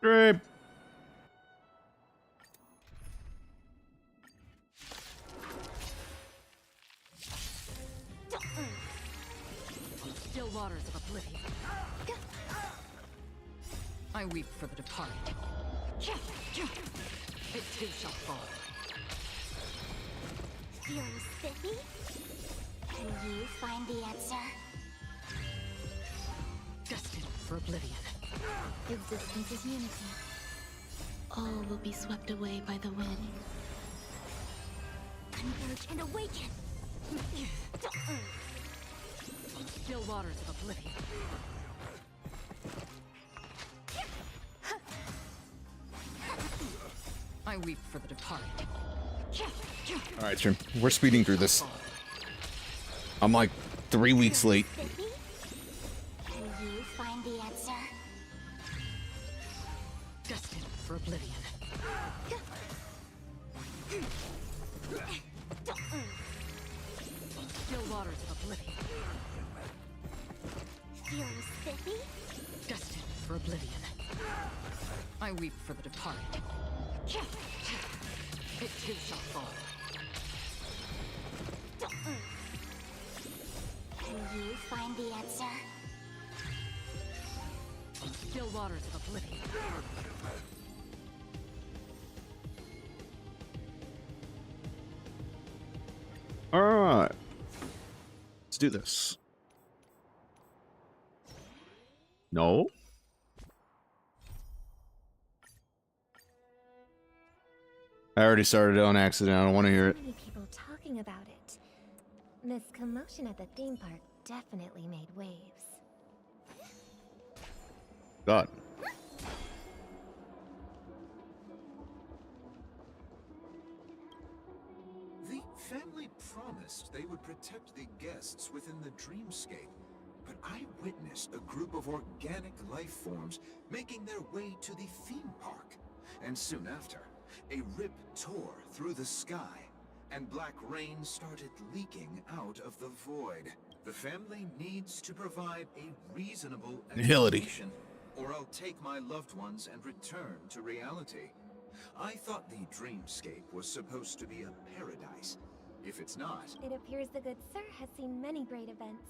Trip. Still waters of oblivion. I weep for the departed. It too shall fall. Feeling spiffy? Can you find the answer? Destined for oblivion. Existence is unity. All will be swept away by the wind. Converge and awaken! Still waters of oblivion. I weep for the departed. All right, Trim. We're speeding through this. I'm like 3 weeks late. Can you find the answer? Destined for oblivion. Still waters of oblivion. Feeling spiffy? Destined for oblivion. I weep for the departed. It too shall fall. Can you find the answer? Still waters of oblivion. All right. Let's do this. No. I already started it on accident. I don't want to hear it. So many people talking about it. This commotion at the theme park definitely made waves. God. The family promised they would protect the guests within the dreamscape, but I witnessed a group of organic life forms making their way to the theme park. And soon after, a rip tore through the sky, and black rain started leaking out of the void. The family needs to provide a reasonable Nihility. explanation, or I'll take my loved ones and return to reality. I thought the dreamscape was supposed to be a paradise. If it's not, It appears the good sir has seen many great events.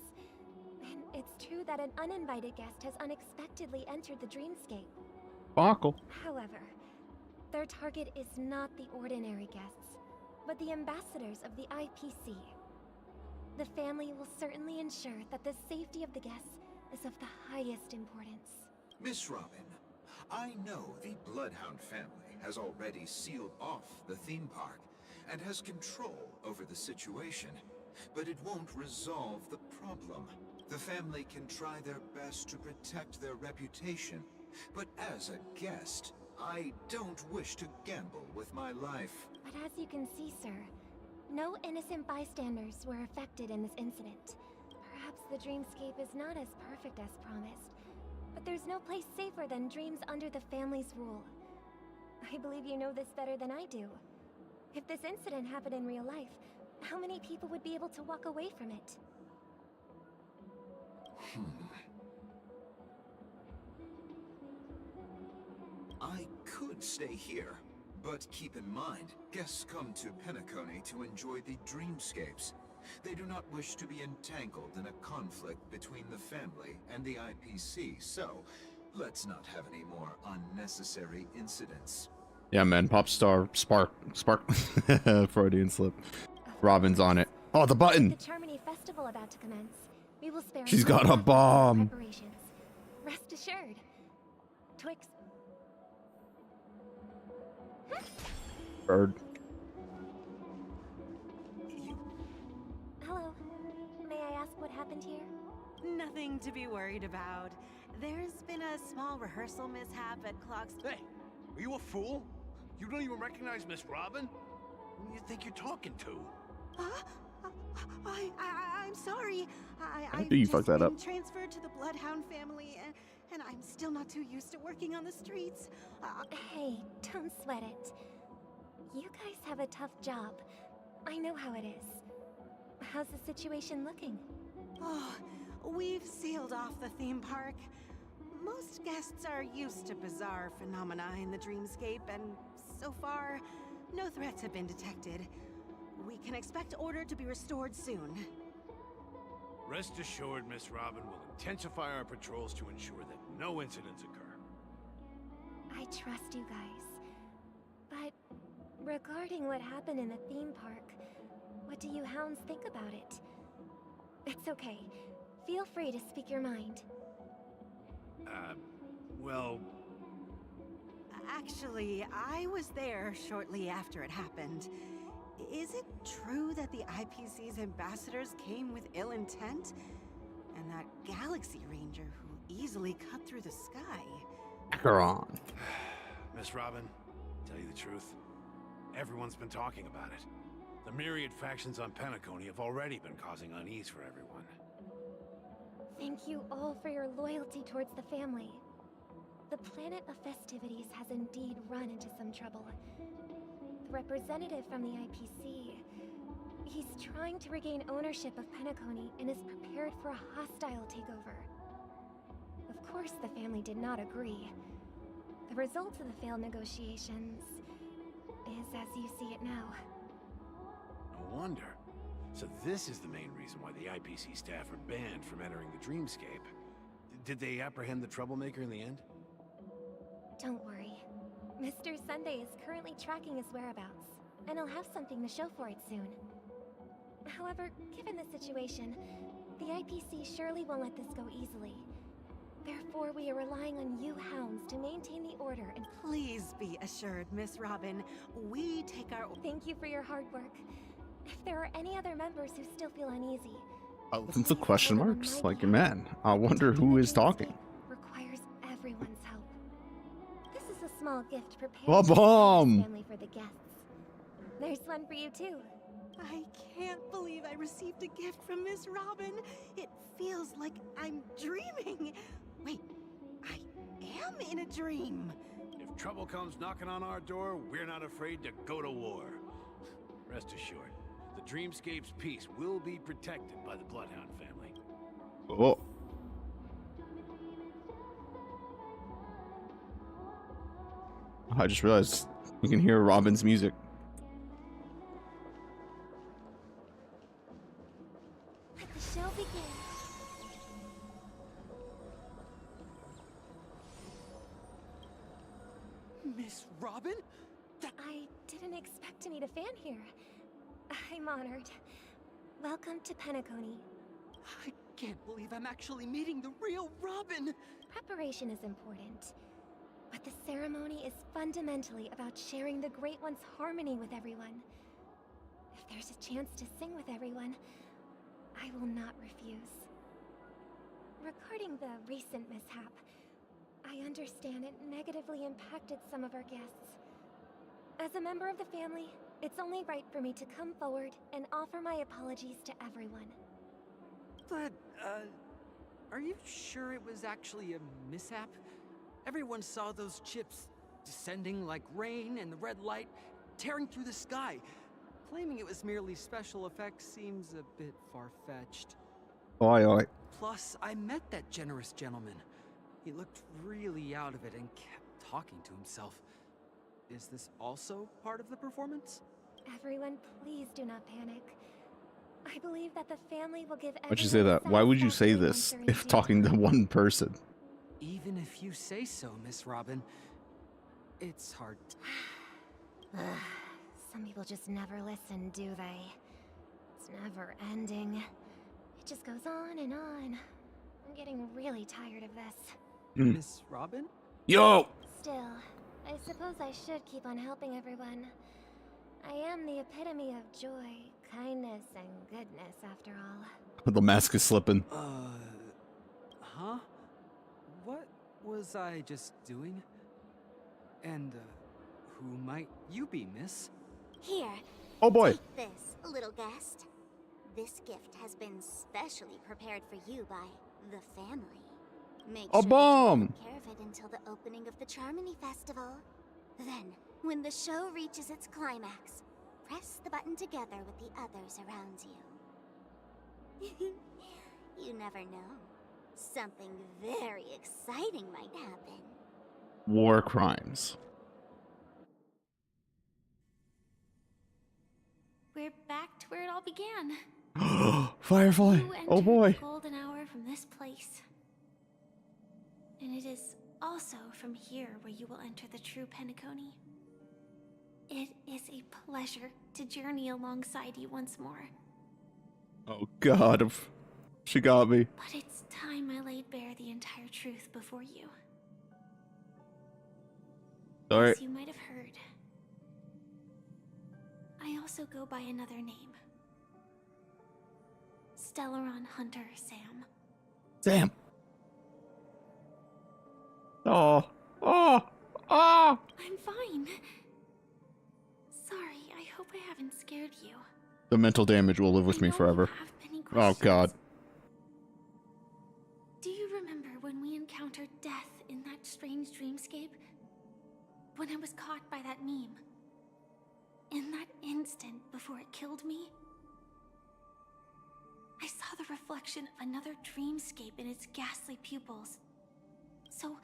And it's true that an uninvited guest has unexpectedly entered the dreamscape. Sparkle. However, their target is not the ordinary guests, but the ambassadors of the IPC. The family will certainly ensure that the safety of the guests is of the highest importance. Miss Robin, I know the Bloodhound family has already sealed off the theme park and has control over the situation, but it won't resolve the problem. The family can try their best to protect their reputation, but as a guest, I don't wish to gamble with my life. But as you can see, sir, no innocent bystanders were affected in this incident. Perhaps the dreamscape is not as perfect as promised, but there's no place safer than dreams under the family's rule. I believe you know this better than I do. If this incident happened in real life, how many people would be able to walk away from it? I could stay here, but keep in mind, guests come to Penacony to enjoy the dreamscapes. They do not wish to be entangled in a conflict between the family and the IPC, so let's not have any more unnecessary incidents. Yeah, man. Pop star. Spark. Freudian slip. Robin's on it. Oh, the button. The Charmony Festival about to commence. We will spare She's no got a effort in bomb. preparations. Rest assured. Twix. Bird. Hello. May I ask what happened here? Nothing to be worried about. There's been a small rehearsal mishap at Clock's. Hey, are you a fool? You don't even recognize Miss Robin? Who do you think you're talking to? I'm sorry. I've do you just fuck that been up? transferred to the Bloodhound family, and I'm still not too used to working on the streets. Hey, don't sweat it. You guys have a tough job. I know how it is. How's the situation looking? Oh, we've sealed off the theme park. Most guests are used to bizarre phenomena in the dreamscape, and so far, no threats have been detected. We can expect order to be restored soon. Rest assured, Miss Robin will intensify our patrols to ensure that no incidents occur. I trust you guys. But regarding what happened in the theme park, what do you hounds think about it? It's okay. Feel free to speak your mind. Well... Actually, I was there shortly after it happened. Is it true that the IPC's ambassadors came with ill intent? And that Galaxy Ranger who easily cut through the sky? Acheron. Miss Robin, tell you the truth, everyone's been talking about it. The myriad factions on Penacony have already been causing unease for everyone. Thank you all for your loyalty towards the family. The planet of festivities has indeed run into some trouble. The representative from the IPC, he's trying to regain ownership of Penacony and is prepared for a hostile takeover. Of course, the family did not agree. The result of the failed negotiations is as you see it now. No wonder. So this is the main reason why the IPC staff are banned from entering the dreamscape. Did they apprehend the troublemaker in the end? Don't worry. Mr. Sunday is currently tracking his whereabouts, and he'll have something to show for it soon. However, given the situation, the IPC surely won't let this go easily. Therefore, we are relying on you hounds to maintain the order and... Please be assured, Miss Robin, we take our... Thank you for your hard work. If there are any other members who still feel uneasy... It's the question marks. Like, man, I wonder who is talking. ...requires everyone's help. This is a small gift prepared Ba-bomb! family for the guests. There's one for you too. I can't believe I received a gift from Miss Robin. It feels like I'm dreaming. Wait, I am in a dream. If trouble comes knocking on our door, we're not afraid to go to war. Rest assured, the Dreamscape's peace will be protected by the Bloodhound family. Oh. I just realized you can hear Robin's music. Let the show begin. Miss Robin? I didn't expect to meet a fan here. I'm honored. Welcome to Penacony. I can't believe I'm actually meeting the real Robin! Preparation is important, but the ceremony is fundamentally about sharing the Great One's harmony with everyone. If there's a chance to sing with everyone, I will not refuse. Regarding the recent mishap, I understand it negatively impacted some of our guests. As a member of the family, it's only right for me to come forward and offer my apologies to everyone. But, are you sure it was actually a mishap? Everyone saw those chips descending like rain and the red light tearing through the sky. Claiming it was merely special effects seems a bit far-fetched. Oi, oi. Plus, I met that generous gentleman. He looked really out of it and kept talking to himself. Is this also part of the performance? Everyone, please do not panic. I believe that the family will give Why'd you say that? Why would you say satisfactory this answer in if due talking to time. one person? Even if you say so, Miss Robin. It's hard. Some people just never listen, do they? It's never ending. It just goes on and on. I'm getting really tired of this. Miss Robin? Yo! Still, I suppose I should keep on helping everyone. I am the epitome of joy, kindness, and goodness, after all. The mask is slipping. Huh? What was I just doing? And, who might you be, miss? Here. Oh boy. Take this, little guest. This gift has been specially prepared for you by the family. Make A sure bomb! to take care of it until the opening of the Charmony Festival. Then, when the show reaches its climax, press the button together with the others around you. You never know. Something very exciting exciting might happen. War crimes. We're back to where it all began. Firefly. You Oh entered boy. the golden hour from this place. And it is also from here where you will enter the true Penacony. It is a pleasure to journey alongside you once more. Oh god. She got me. But it's time I laid bare the entire truth before you. Sorry. As you might have heard, I also go by another name. Stellaron Hunter Sam. Sam. Oh. Oh. Oh. I'm fine. Sorry, I hope I haven't scared you. The mental damage will live with I me know you forever. have many Oh questions. god. Do you remember when we encountered death in that strange dreamscape? When I was caught by that meme? In that instant before it killed me? I saw the reflection of another dreamscape in its ghastly pupils. So,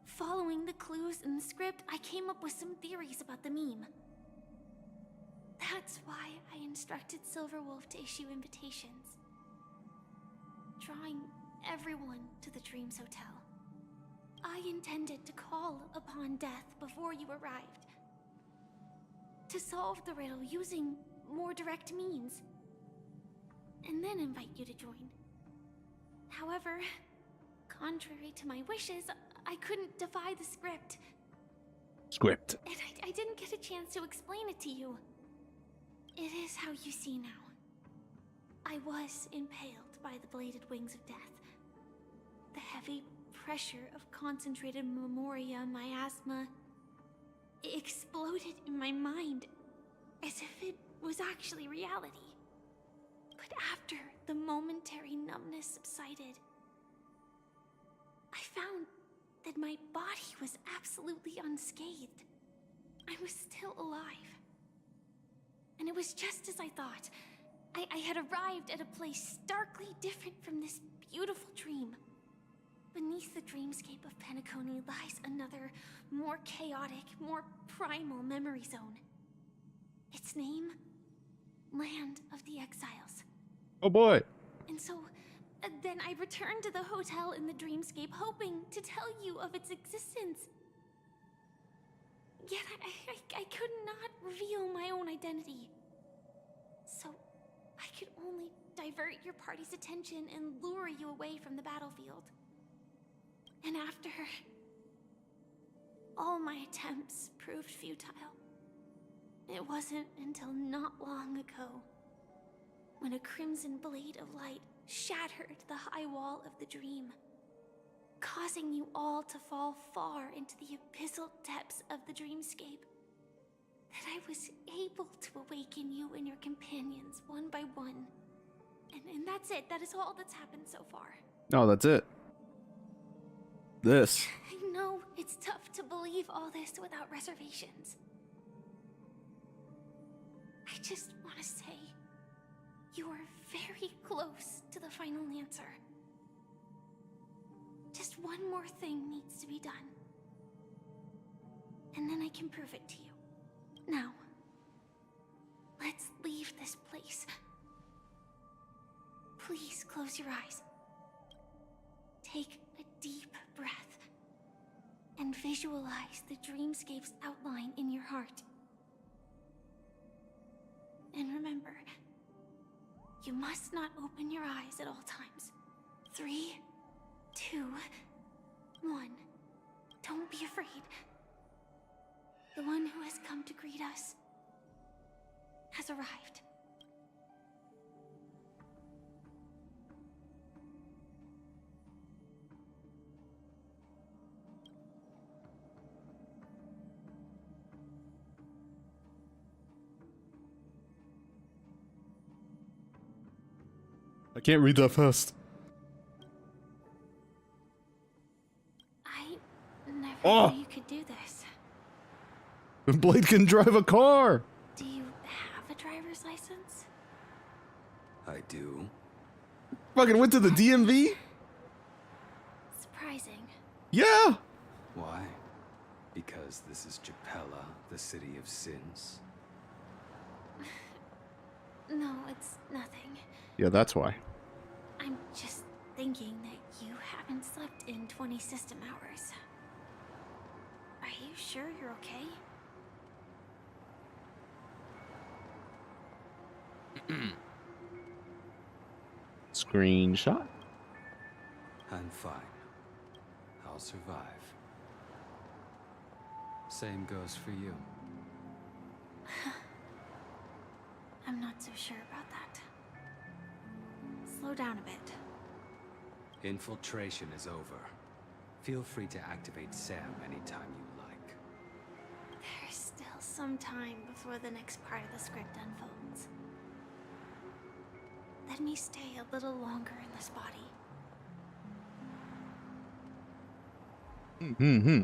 following the clues in the script, I came up with some theories about the meme. That's why I instructed Silverwolf to issue invitations, drawing everyone to the Dreams Hotel. I intended to call upon death before you arrived, to solve the riddle using more direct means, and then invite you to join. However, contrary to my wishes, I couldn't defy the script. Script. And I didn't get a chance to explain it to you. It is how you see now. I was impaled by the bladed wings of death. The heavy pressure of concentrated memoria miasma exploded in my mind as if it was actually reality. But after the momentary numbness subsided, I found that my body was absolutely unscathed. I was still alive. And it was just as I thought. I had arrived at a place starkly different from this beautiful dream. Beneath the dreamscape of Penacony lies another, more chaotic, more primal memory zone. Its name? Land of the Exiles. Oh boy. And so, then I returned to the hotel in the dreamscape, hoping to tell you of its existence. Yet I could not reveal my own identity. So, I could only divert your party's attention and lure you away from the battlefield. And after, all my attempts proved futile. It wasn't until not long ago when a crimson blade of light shattered the high wall of the dream, causing you all to fall far into the abyssal depths of the dreamscape, that I was able to awaken you and your companions one by one. And that's it. That is all that's happened so far. Oh, that's it. This. I know it's tough to believe all this without reservations. I just want to say, you are very close to the final answer. Just one more thing needs to be done. And then I can prove it to you. Now, let's leave this place. Please close your eyes. Take a deep breath and visualize the dreamscape's outline in your heart. And remember, you must not open your eyes at all times. 3, 2, 1. Don't be afraid. The one who has come to greet us has arrived. I can't read that fast. I never Oh. knew you could do this. Blade can drive a car. Do you have a driver's license? I do. Fucking went to the DMV. Surprising. Yeah. Why? Because this is Japella, the city of sins? No, it's nothing. Yeah, that's why. I'm just thinking that you haven't slept in 20 system hours. Are you sure you're okay? Screenshot. I'm fine. I'll survive. Same goes for you. I'm not so sure about that. Slow down a bit. Infiltration is over. Feel free to activate Sam anytime you like. There's still some time before the next part of the script unfolds. Let me stay a little longer in this body. Mm-hmm.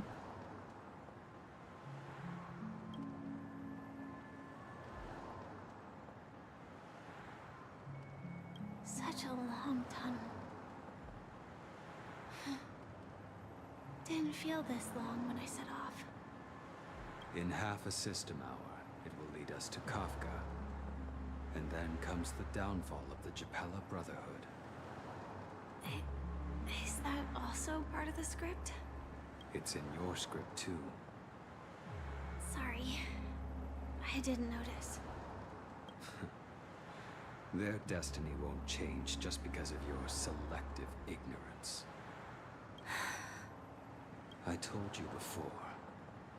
Such a long tunnel. Didn't feel this long when I set off. In half a system hour, it will lead us to Kafka. And then comes the downfall of the Japella Brotherhood. Is that also part of the script? It's in your script too. Sorry. I didn't notice. Their destiny won't change just because of your selective ignorance. I told you before,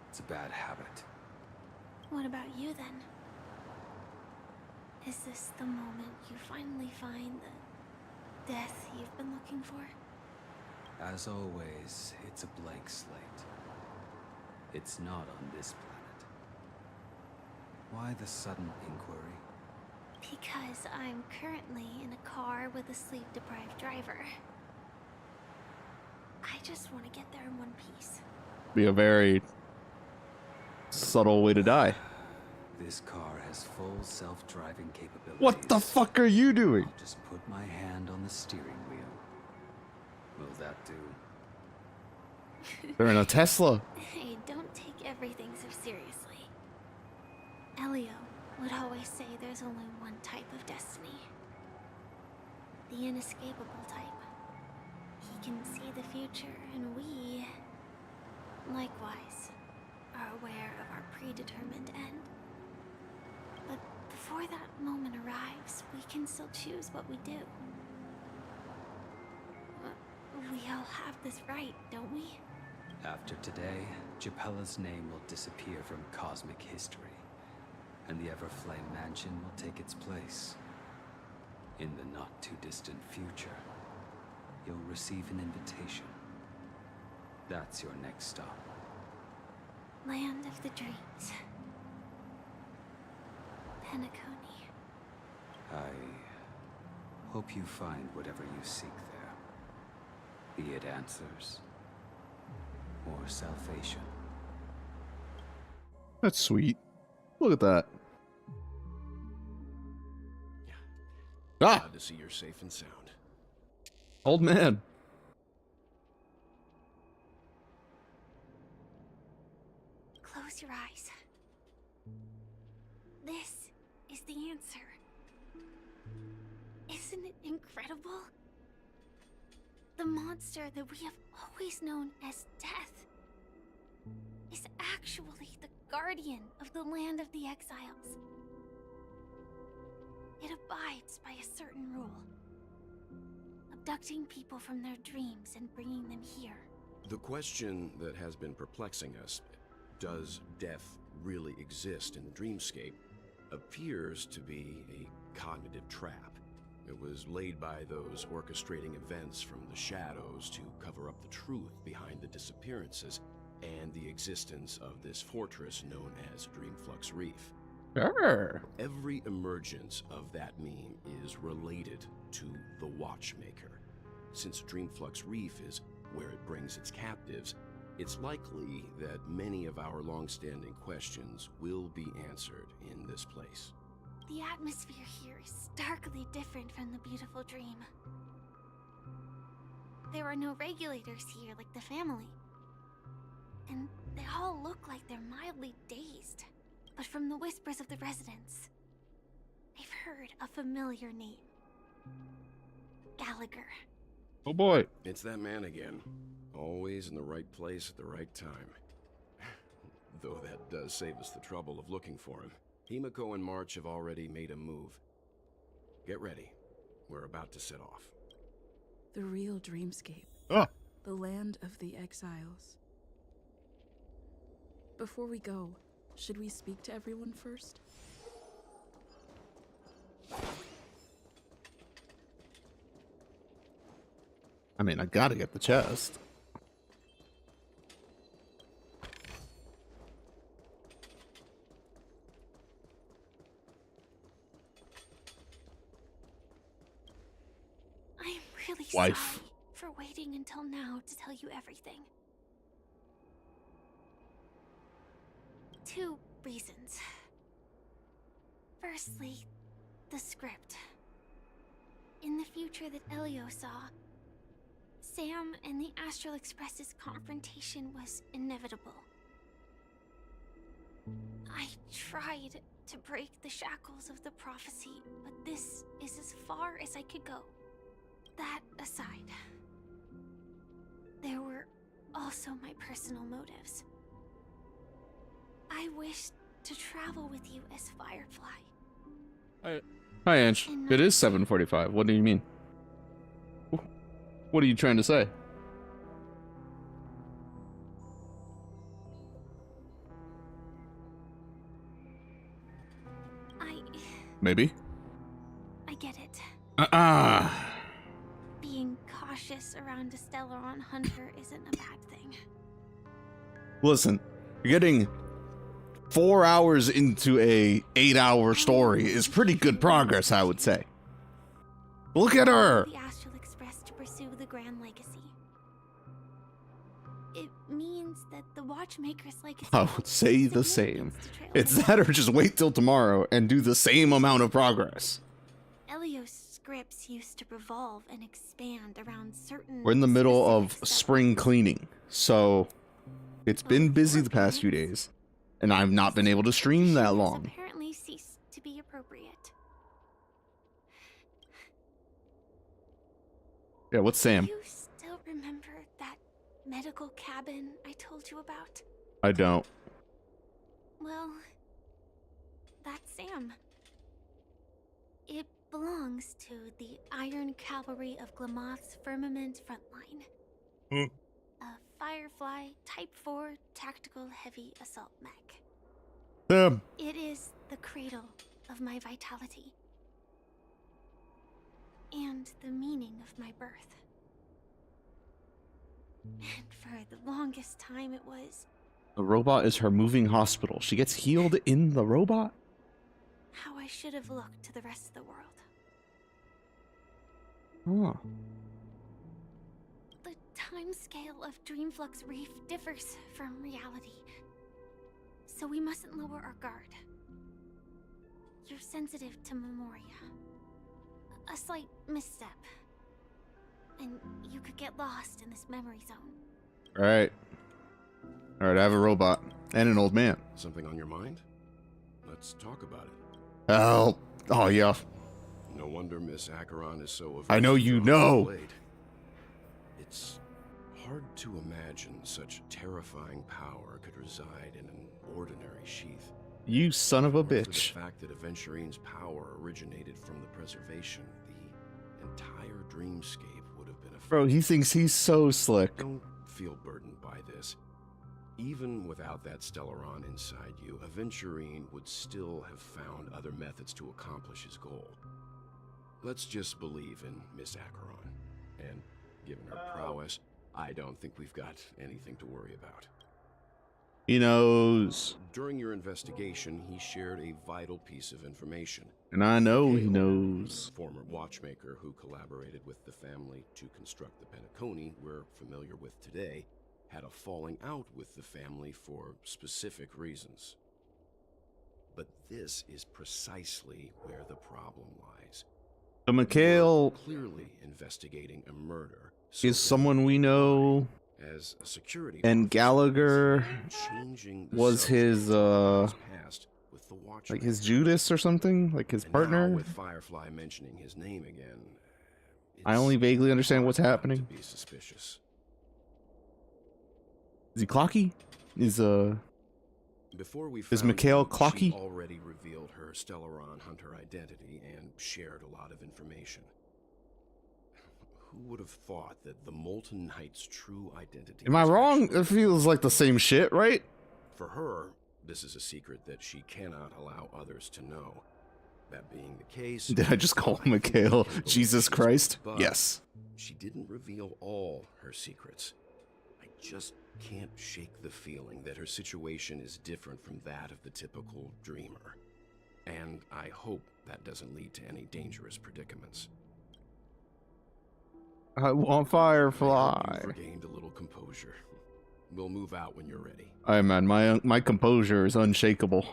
it's a bad habit. What about you then? Is this the moment you finally find the death you've been looking for? As always, it's a blank slate. It's not on this planet. Why the sudden inquiry? Because I'm currently in a car with a sleep-deprived driver. I just want to get there in one piece. Be a very subtle way to die. This car has full self-driving capabilities. What the fuck are you doing? I'll just put my hand on the steering wheel. Will that do? They're in a Tesla. Hey, don't take everything so seriously. Elio would always say there's only one type of destiny. The inescapable type. He can see the future, and we, likewise, are aware of our predetermined end. But before that moment arrives, we can still choose what we do. We all have this right, don't we? After today, Japella's name will disappear from cosmic history, and the Everflame Mansion will take its place. In the not-too-distant future, you'll receive an invitation. That's your next stop. Land of the Dreams. Penacony. I hope you find whatever you seek there. Be it answers or salvation. That's sweet. Look at that. Ah! Glad to see you're safe and sound. Old man. Close your eyes. This is the answer. Isn't it incredible? The monster that we have always known as Death is actually the guardian of the land of the exiles. It abides by a certain rule. Abducting people from their dreams and bringing them here. The question that has been perplexing us, does death really exist in the dreamscape, appears to be a cognitive trap. It was laid by those orchestrating events from the shadows to cover up the truth behind the disappearances and the existence of this fortress known as Dreamflux Reef. Sure. Every emergence of that meme is related to the Watchmaker. Since Dreamflux Reef is where it brings its captives, it's likely that many of our long-standing questions will be answered in this place. The atmosphere here is starkly different from the beautiful dream. There are no regulators here like the family. and they all look like they're mildly dazed. But from the whispers of the residents, they've heard a familiar name. Gallagher. Oh boy. It's that man again. Always in the right place at the right time. Though that does save us the trouble of looking for him. Himiko and March have already made a move. Get ready. We're about to set off. The real dreamscape. Oh. The land of the exiles. Before we go, should we speak to everyone first? I mean, I gotta get the chest. I'm really Wife. sorry for waiting until now to tell you everything. 2 reasons. Firstly, the script. In the future that Elio saw, Sam and the Astral Express's confrontation was inevitable. I tried to break the shackles of the prophecy, but this is as far as I could go. That aside, there were also my personal motives. I wished to travel with you as Firefly. Hi, Ange. It is 7:45. What do you mean? What are you trying to say? Maybe. I get it. Ah. Being cautious around a Stellaron hunter isn't a bad thing. Listen, you're getting 4 hours into a 8-hour story is pretty good progress, I would say. Look at her. The Astral Express to pursue the Grand Legacy. It means that the Watchmaker's legacy. I would say the same. It's that or just wait till tomorrow and do the same amount of progress. Elio's scripts used to revolve and expand around certain. We're in the middle of specific spring cleaning, so it's been busy the past few days, and I've not been able to stream that long. Apparently ceased to be appropriate. Yeah, what's Sam? You still remember that medical cabin I told you about? I don't. Well, that's Sam. It belongs to the Iron Cavalry of Glamoth's Firmament Frontline. A Firefly Type 4 Tactical Heavy Assault Mech. Sam. It is the cradle of my vitality. And the meaning of my birth. And for the longest time it was The robot is her moving hospital. She gets healed in the robot? how I should have looked to the rest of the world. Huh. The timescale of Dreamflux Reef differs from reality, so we mustn't lower our guard. You're sensitive to Memoria. A slight misstep, and you could get lost in this memory zone. Alright. Alright, I have a robot. And an old man. Something on your mind? Let's talk about it. Help. Oh, yeah. No wonder Miss Acheron is so averse I know to you drawing know. the blade. It's hard to imagine such terrifying power could reside in an ordinary sheath. You son of a Or for bitch. the fact that Aventurine's power originated from the preservation, the entire dreamscape would have been affected. Bro, he thinks he's so slick. Don't feel burdened by this. Even without that Stellaron inside you, Aventurine would still have found other methods to accomplish his goal. Let's just believe in Miss Acheron. And given her prowess, I don't think we've got anything to worry about. He knows. During your investigation, he shared a vital piece of information. And I know he knows. Former watchmaker who collaborated with the family to construct the Penacony we're familiar with today, had a falling out with the family for specific reasons. But this is precisely where the problem lies. So Mikhail Clearly investigating a murder. is someone we know. as a security And officer, Gallagher changing the was his, past with the like his Watchmaker. Judas or something? Like his And partner? now with Firefly mentioning his name again, I only vaguely understand what's hard not happening. to be suspicious. Is he Clocky? Before we Is found Mikhail him, Clocky? she already revealed her Stellaron Hunter identity and shared a lot of information. Who would have thought that the Molten Knight's true identity... Am I was wrong? actually- It feels like the same shit, right? For her, this is a secret that she cannot allow others to know. That being the case... Did I just call him I think Mikhail? we can Jesus believe it, Christ? but Yes. she didn't reveal all her secrets. I just can't shake the feeling that her situation is different from that of the typical dreamer. And I hope that doesn't lead to any dangerous predicaments. I want I hope Firefly. you've regained a little composure. We'll move out when you're ready. Alright, man. My composure is unshakable.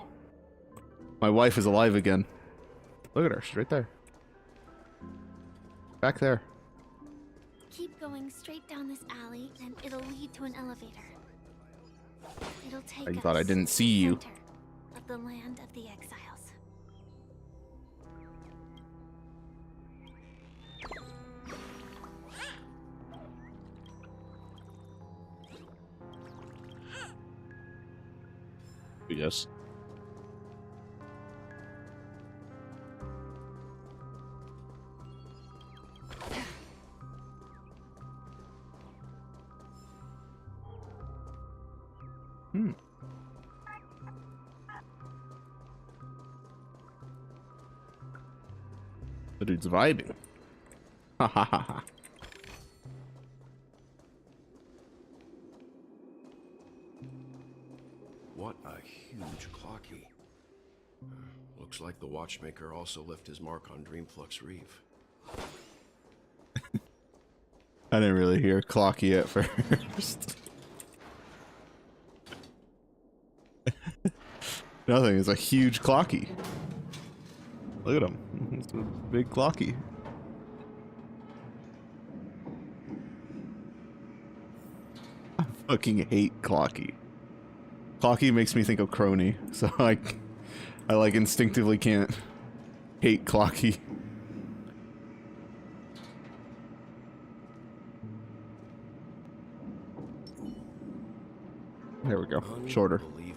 My wife is alive again. Look at her. She's right there. Back there. Keep going straight down this alley, and it'll lead to an elevator. It'll take I us thought I didn't to see the you. center of the land of the exiles. Yes. The dude's vibing. Ha ha ha ha. What a huge clocky. Looks like the Watchmaker also left his mark on Dreamflux Reef. I didn't really hear Clocky at first. Nothing. It's a huge Clocky. Look at him. It's a big Clocky. I fucking hate Clocky. Clocky makes me think of Crony, so I like instinctively can't hate Clocky. There we go. Shorter. Unbelievable.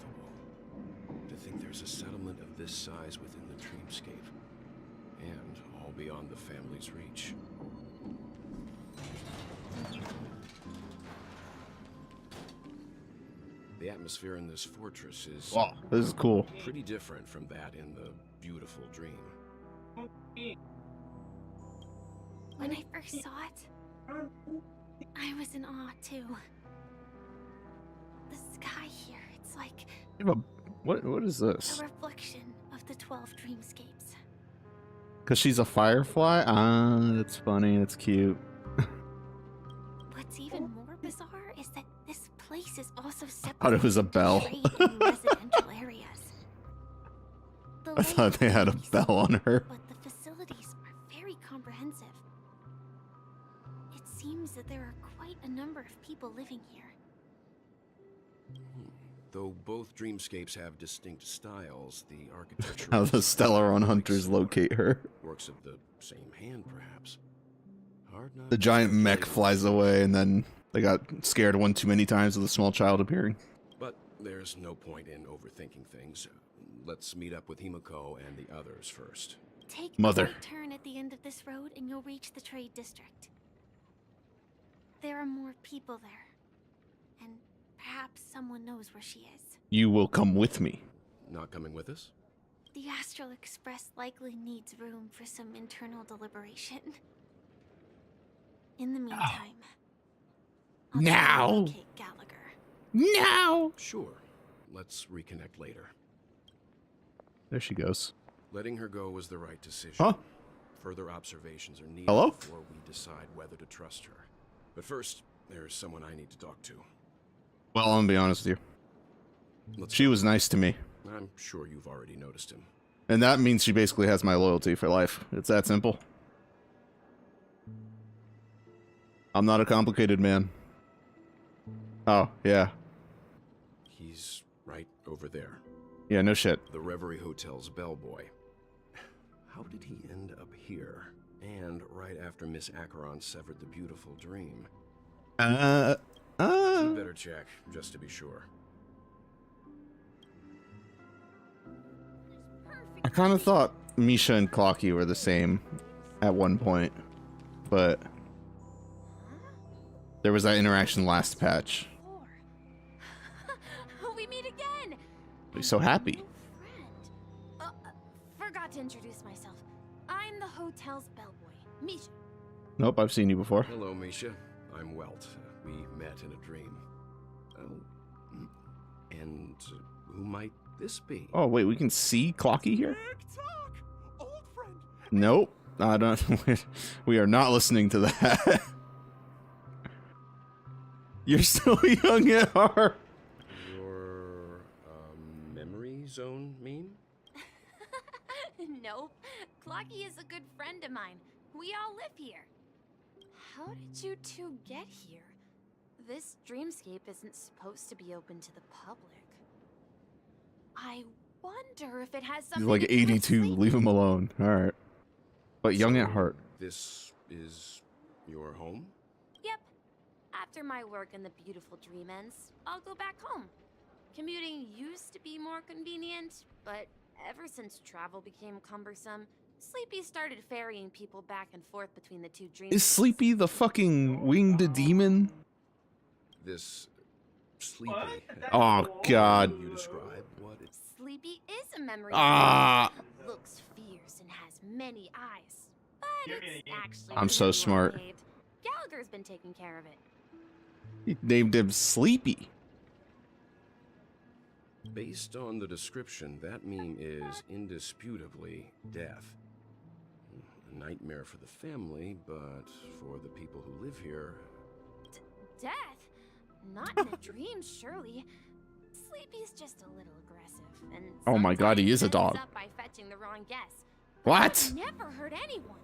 To think there's a settlement of this size within the dreamscape, and all beyond the family's reach. The atmosphere in this fortress is Wow, this is cool. pretty different from that in the beautiful dream. When I first saw it, I was in awe too. The sky here, it's like You have a, what is this? a reflection of the 12 dreamscapes. Because she's a firefly? Ah, that's funny. That's cute. What's even more bizarre is that this place is also separate thought it was a bell. trade and residential areas. The I thought they had a layout is bell on her. but the facilities are very comprehensive. It seems that there are quite a number of people living here. Though both dreamscapes have distinct styles, the architecture How is the Stellaron quite hunters similar. locate her. Works of the same hand, perhaps. Hard not The to giant mech speculate. flies away, and then they got scared one too many times with a small child appearing. But there's no point in overthinking things. Let's meet up with Himiko and the others first. Take Mother. a right turn at the end of this road and you'll reach the trade district. There are more people there. And perhaps someone knows where she is. You will come with me. Not coming with us? The Astral Express likely needs room for some internal deliberation. In the meantime, I'll try to Now. locate Gallagher. Now! Sure. Let's reconnect later. There she goes. Letting her go was the right decision. Huh? Further observations are needed Hello? before we decide whether to trust her. But first, there's someone I need to talk to. Well, I'm gonna be honest with you. Let's She was nice to me. I'm sure you've already noticed him. And that means she basically has my loyalty for life. It's that simple. I'm not a complicated man. Oh, yeah. He's right over there. Yeah, no shit. The Reverie Hotel's bellboy. How did he end up here? And right after Miss Acheron severed the beautiful dream. You better check, just to be sure. I kind of thought Misha and Clocky were the same at one point, but there was that interaction last patch. We meet again. I'm so happy. Forgot to introduce myself. I'm the hotel's bellboy, Misha. Nope, I've seen you before. Hello, Misha. I'm Welt. We met in a dream. Oh, and who might this be? Oh, wait, we can see Clocky here? Nope. I don't. We are not listening to that. You're still young at heart. Your memory zone mean? Nope. Clocky is a good friend of mine. We all live here. How did you two get here? This dreamscape isn't supposed to be open to the public. I wonder if it has He's something like to do with 82. sleep. Leave him alone. All right. But young at heart. This is your home? Yep. After my work in the beautiful dream ends, I'll go back home. Commuting used to be more convenient, but ever since travel became cumbersome, Sleepy started ferrying people back and forth between the two dreams. Is Sleepy the fucking winged demon? This Sleepy. Oh, God. You describe what it... Sleepy is a memory. Ah. Looks fierce and has many eyes. But it's actually I'm so really smart. well-behaved. Gallagher's been taking care of it. He named him Sleepy. Based on the description, that meme is indisputably death. A nightmare for the family, but for the people who live here... Death? Not in a dream, surely. Sleepy's just a little aggressive, and Oh my God, he is a sometimes dog. ends up by fetching the wrong guess. What? I've never hurt anyone.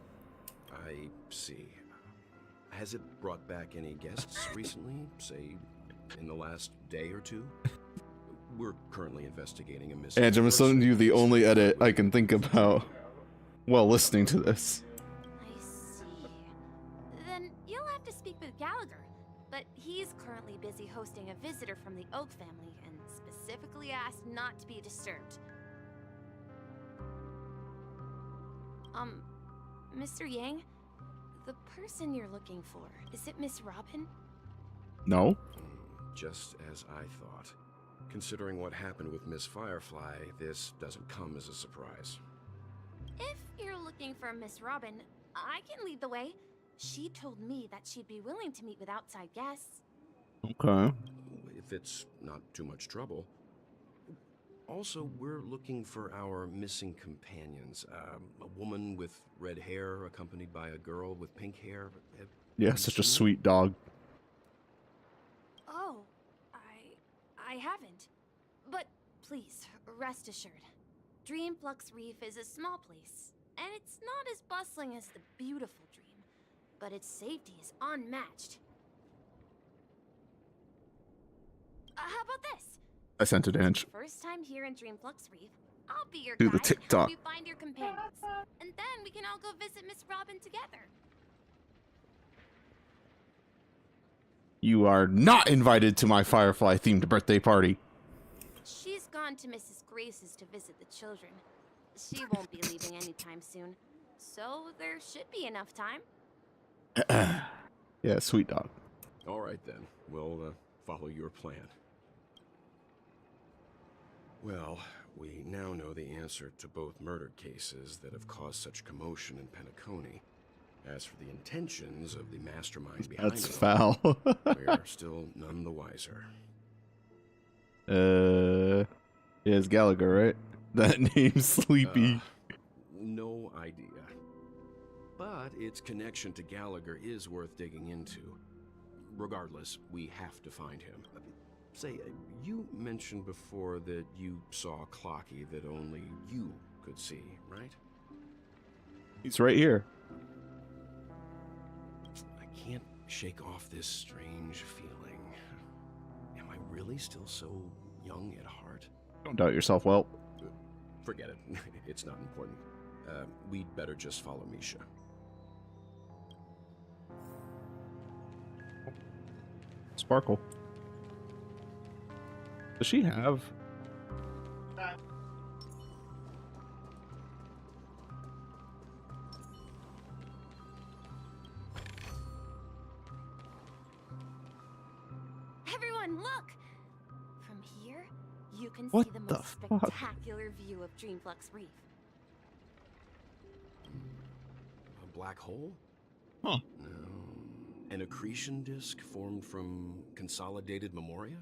I see. Has it brought back any guests recently? Say, in the last day or two? We're currently investigating a missing And I'm person. sending you the only edit I can think about while listening to this. I see. Then you'll have to speak with Gallagher. But he's currently busy hosting a visitor from the Oak family and specifically asked not to be disturbed. Mr. Yang, the person you're looking for, is it Miss Robin? No? Just as I thought. Considering what happened with Miss Firefly, this doesn't come as a surprise. If you're looking for Miss Robin, I can lead the way. She told me that she'd be willing to meet with outside guests. Okay. If it's not too much trouble. Also, we're looking for our missing companions. A woman with red hair accompanied by a girl with pink hair. Yeah, such a sweet dog. Oh, I haven't. But please, rest assured. Dreamflux Reef is a small place, and it's not as bustling as the beautiful dream, but its safety is unmatched. How about this? I sent it to Ange. First time here in Dreamflux Reef, I'll be your Do guide the and TikTok. help you find your companions. And then we can all go visit Miss Robin together. You are not invited to my Firefly-themed birthday party. She's gone to Mrs. Grace's to visit the children. She won't be leaving anytime soon, so there should be enough time. Yeah, sweet dog. All right then, we'll follow your plan. Well, we now know the answer to both murder cases that have caused such commotion in Penacony. As for the intentions of the mastermind behind That's it, foul. we are still none the wiser. Yeah, it's Gallagher, right? That name's Sleepy. No idea. But its connection to Gallagher is worth digging into. Regardless, we have to find him. Say, you mentioned before that you saw Clocky that only you could see, right? He's right here. I can't shake off this strange feeling. really still so young at heart? Don't doubt yourself, well. Forget it. It's not important. We'd better just follow Misha. Sparkle. Does she have... Everyone, look! From here, you can What see the the most fuck? spectacular view of Dreamflux Reef. A black hole? Huh. No. An accretion disk formed from consolidated memoria?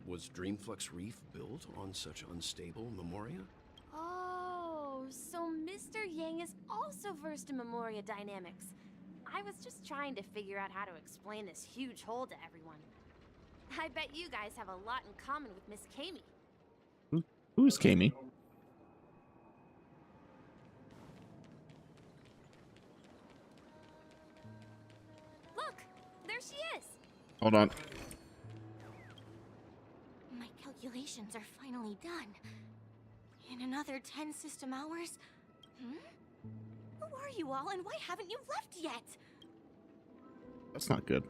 Was Dreamflux Reef built on such unstable memoria? Oh, so Mr. Yang is also versed in Memoria dynamics. I was just trying to figure out how to explain this huge hole to everyone. I bet you guys have a lot in common with Miss Kami. Who's Kami? Look, there she is. Hold on. My calculations are finally done. In another 10 system hours? Who are you all, and why haven't you left yet? That's not good.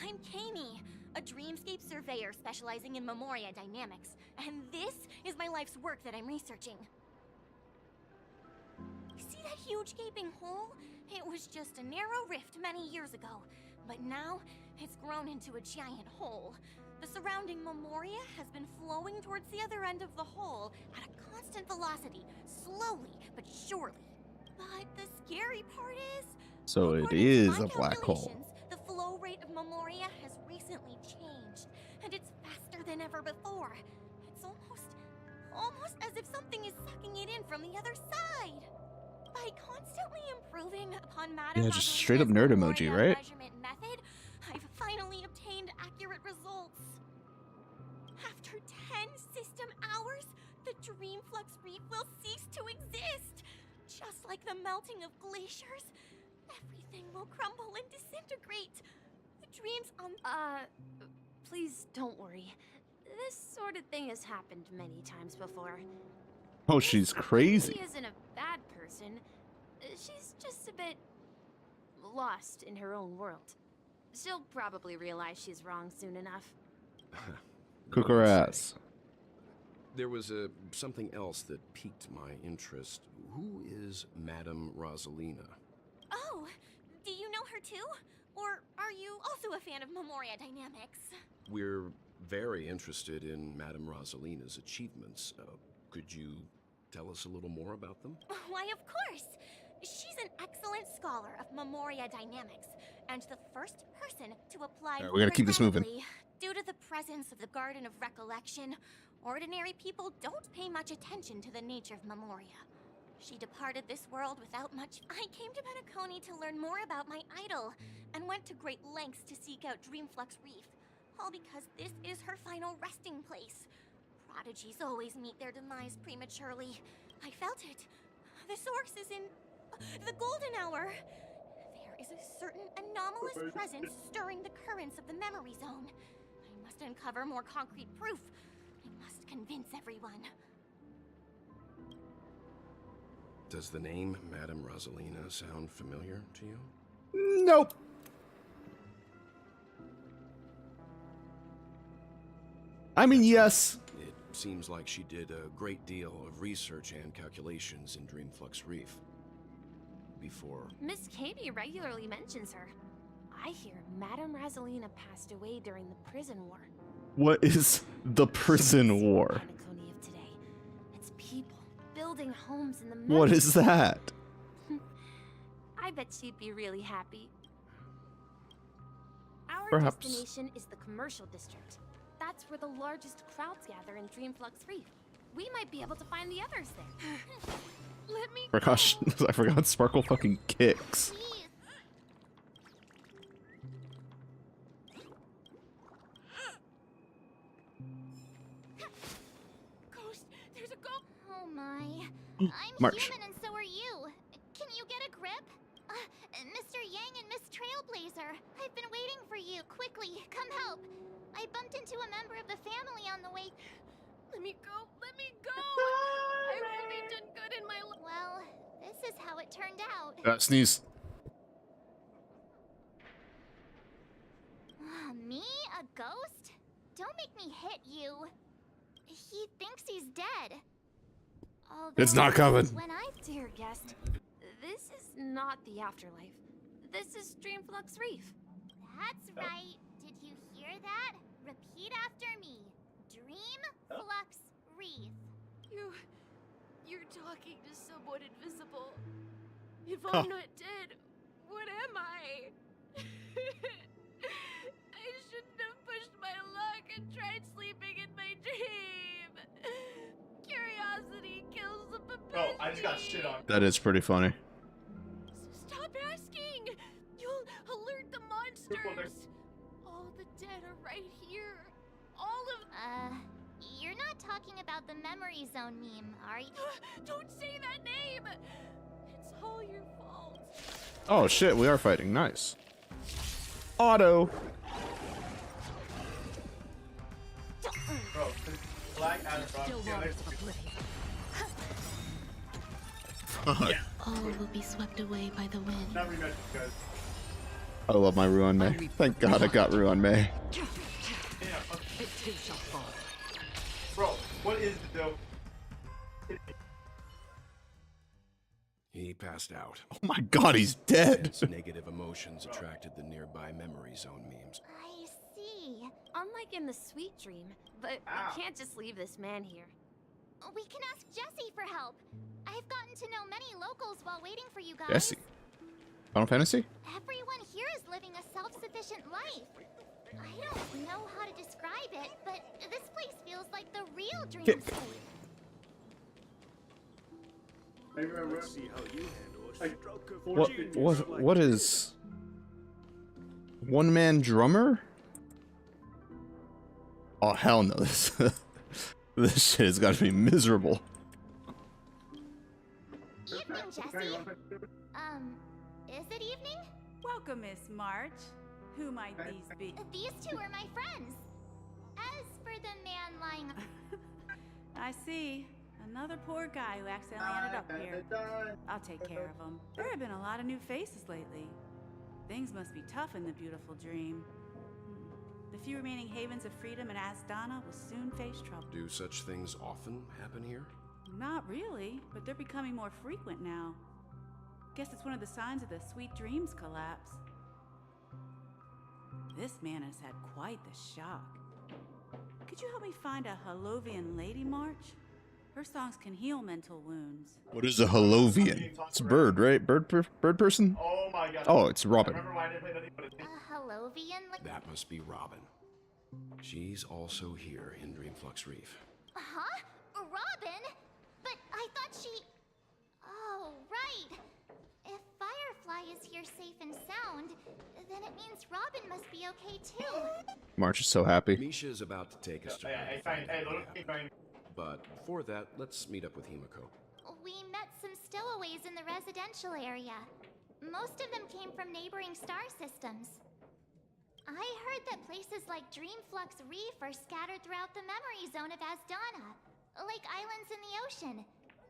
I'm Kami, a dreamscape surveyor specializing in Memoria dynamics, and this is my life's work that I'm researching. See that huge gaping hole? It was just a narrow rift many years ago, but now it's grown into a giant hole. The surrounding Memoria has been flowing towards the other end of the hole at a constant velocity, slowly but surely. But the scary part is... So it according to is my a black hole. calculations, the flow rate of Memoria has recently changed, and it's faster than ever before. It's almost as if something is sucking it in from the other side. By constantly improving upon Madame Yeah, just straight up Rosalina's nerd emoji, Memoria right? measurement method, I've finally obtained accurate results. After 10 system hours, the Dreamflux Reef will cease to exist. Just like the melting of glaciers, everything will crumble and disintegrate. The dreams on... Please don't worry. This sort of thing has happened many times before. Oh, she's crazy. She isn't a bad person. She's just a bit lost in her own world. She'll probably realize she's wrong soon enough. Cook her ass. There was something else that piqued my interest. Who is Madame Rosalina? Oh, do you know her too? Or are you also a fan of Memoria dynamics? We're very interested in Madame Rosalina's achievements. Could you tell us a little more about them? Why, of course. She's an excellent scholar of Memoria dynamics, and the first person to apply. Alright, we gotta keep this moving. Due to the presence of the Garden of Recollection, ordinary people don't pay much attention to the nature of Memoria. She departed this world without much. I came to Penacony to learn more about my idol, and went to great lengths to seek out Dreamflux Reef, all because this is her final resting place. Prodigies always meet their demise prematurely. I felt it. The source is in the golden hour. There is a certain anomalous presence stirring the currents of the memory zone. I must uncover more concrete proof. I must convince everyone. Does the name Madame Rosalina sound familiar to you? Nope. I mean, yes. It seems like she did a great deal of research and calculations in Dreamflux Reef. Before... Miss Kami regularly mentions her. I hear Madame Rosalina passed away during the prison war. What is the prison war? Penacony of today. It's people building homes in the What mountains. is that? I bet she'd be really happy. Our Perhaps. destination is the commercial district. That's where the largest crowds gather in Dreamflux Reef. We might be able to find the others there. Let me I forgot Sparkle fucking kicks. Please. Ghost, there's a ghost. Oh my. I'm March. human and so are you. Can you get a grip? Mr. Yang and Miss Trail Trailblazer. I've been waiting for you. Quickly, come help. I bumped into a member of the family on the way. Let me go. Let me go. I've only done good in my life. Well, this is how it turned out. Sneeze. Me? A ghost? Don't make me hit you. He thinks he's dead. It's not coming. When I... Dear guest, this is not the afterlife. This is Dreamflux Reef. That's right. Did you hear that? Repeat after me. Dreamflux Reef. You're talking to someone invisible. If I'm not dead, what am I? I shouldn't have pushed my luck and tried sleeping in my dream. Curiosity kills the propensity. Oh, I just got shit on. That is pretty funny. Stop asking. You'll alert the monsters. All the dead are right here. All of... You're not talking about the memory zone meme, are you? Don't say that name. It's all your fault. Oh shit, we are fighting. Nice. Auto. Bro, Black Adam, Still bro. waters of oblivion. Fuck. All will be swept away by the wind. Not rematch, guys. I love my Ruan Mei. Thank God I got Ruan Mei. Yeah, fuck. It too shall fall. Bro, what is the dope? He passed out. Oh my God, he's dead. His negative emotions attracted the nearby memory zone memes. I see. Unlike in the sweet dream, but we can't just leave this man here. We can ask Jessie for help. I've gotten to know many locals while waiting for you guys. Jesse. Final Fantasy? Everyone here is living a self-sufficient life. I don't know how to describe it, but this place feels like the real dreamscape. Let's see how you handle a stroke of genius like What is one man drummer? Oh hell no! This this shit has got to be miserable. Evening, Jessie. Is it evening? Welcome, Miss March. Who might these be? These two are my friends. As for the man lying... I see. Another poor guy who accidentally ended up here. I'll take care of him. There have been a lot of new faces lately. Things must be tough in the beautiful dream. The few remaining havens of freedom in Asdana will soon face trouble. Do such things often happen here? Not really, but they're becoming more frequent now. Guess it's one of the signs of the Sweet Dreams collapse. This man has had quite the shock. Could you help me find a Halovian lady, March? Her songs can heal mental wounds. What is a Halovian? It's a bird, right? Bird person? Oh my God. Oh, it's Robin. Remember why I didn't play that but it's... Halovian? That must be Robin. She's also here in Dreamflux Reef. Huh? Robin? But I thought she... Oh, right. If Firefly is here safe and sound, then it means Robin must be okay too. March is so happy. Misha's about to take us to Hey, fine. Hey, look, but before that, let's meet up with Himiko. We met some stowaways in the residential area. Most of them came from neighboring star systems. I heard that places like Dreamflux Reef are scattered throughout the memory zone of Asdana, like islands in the ocean.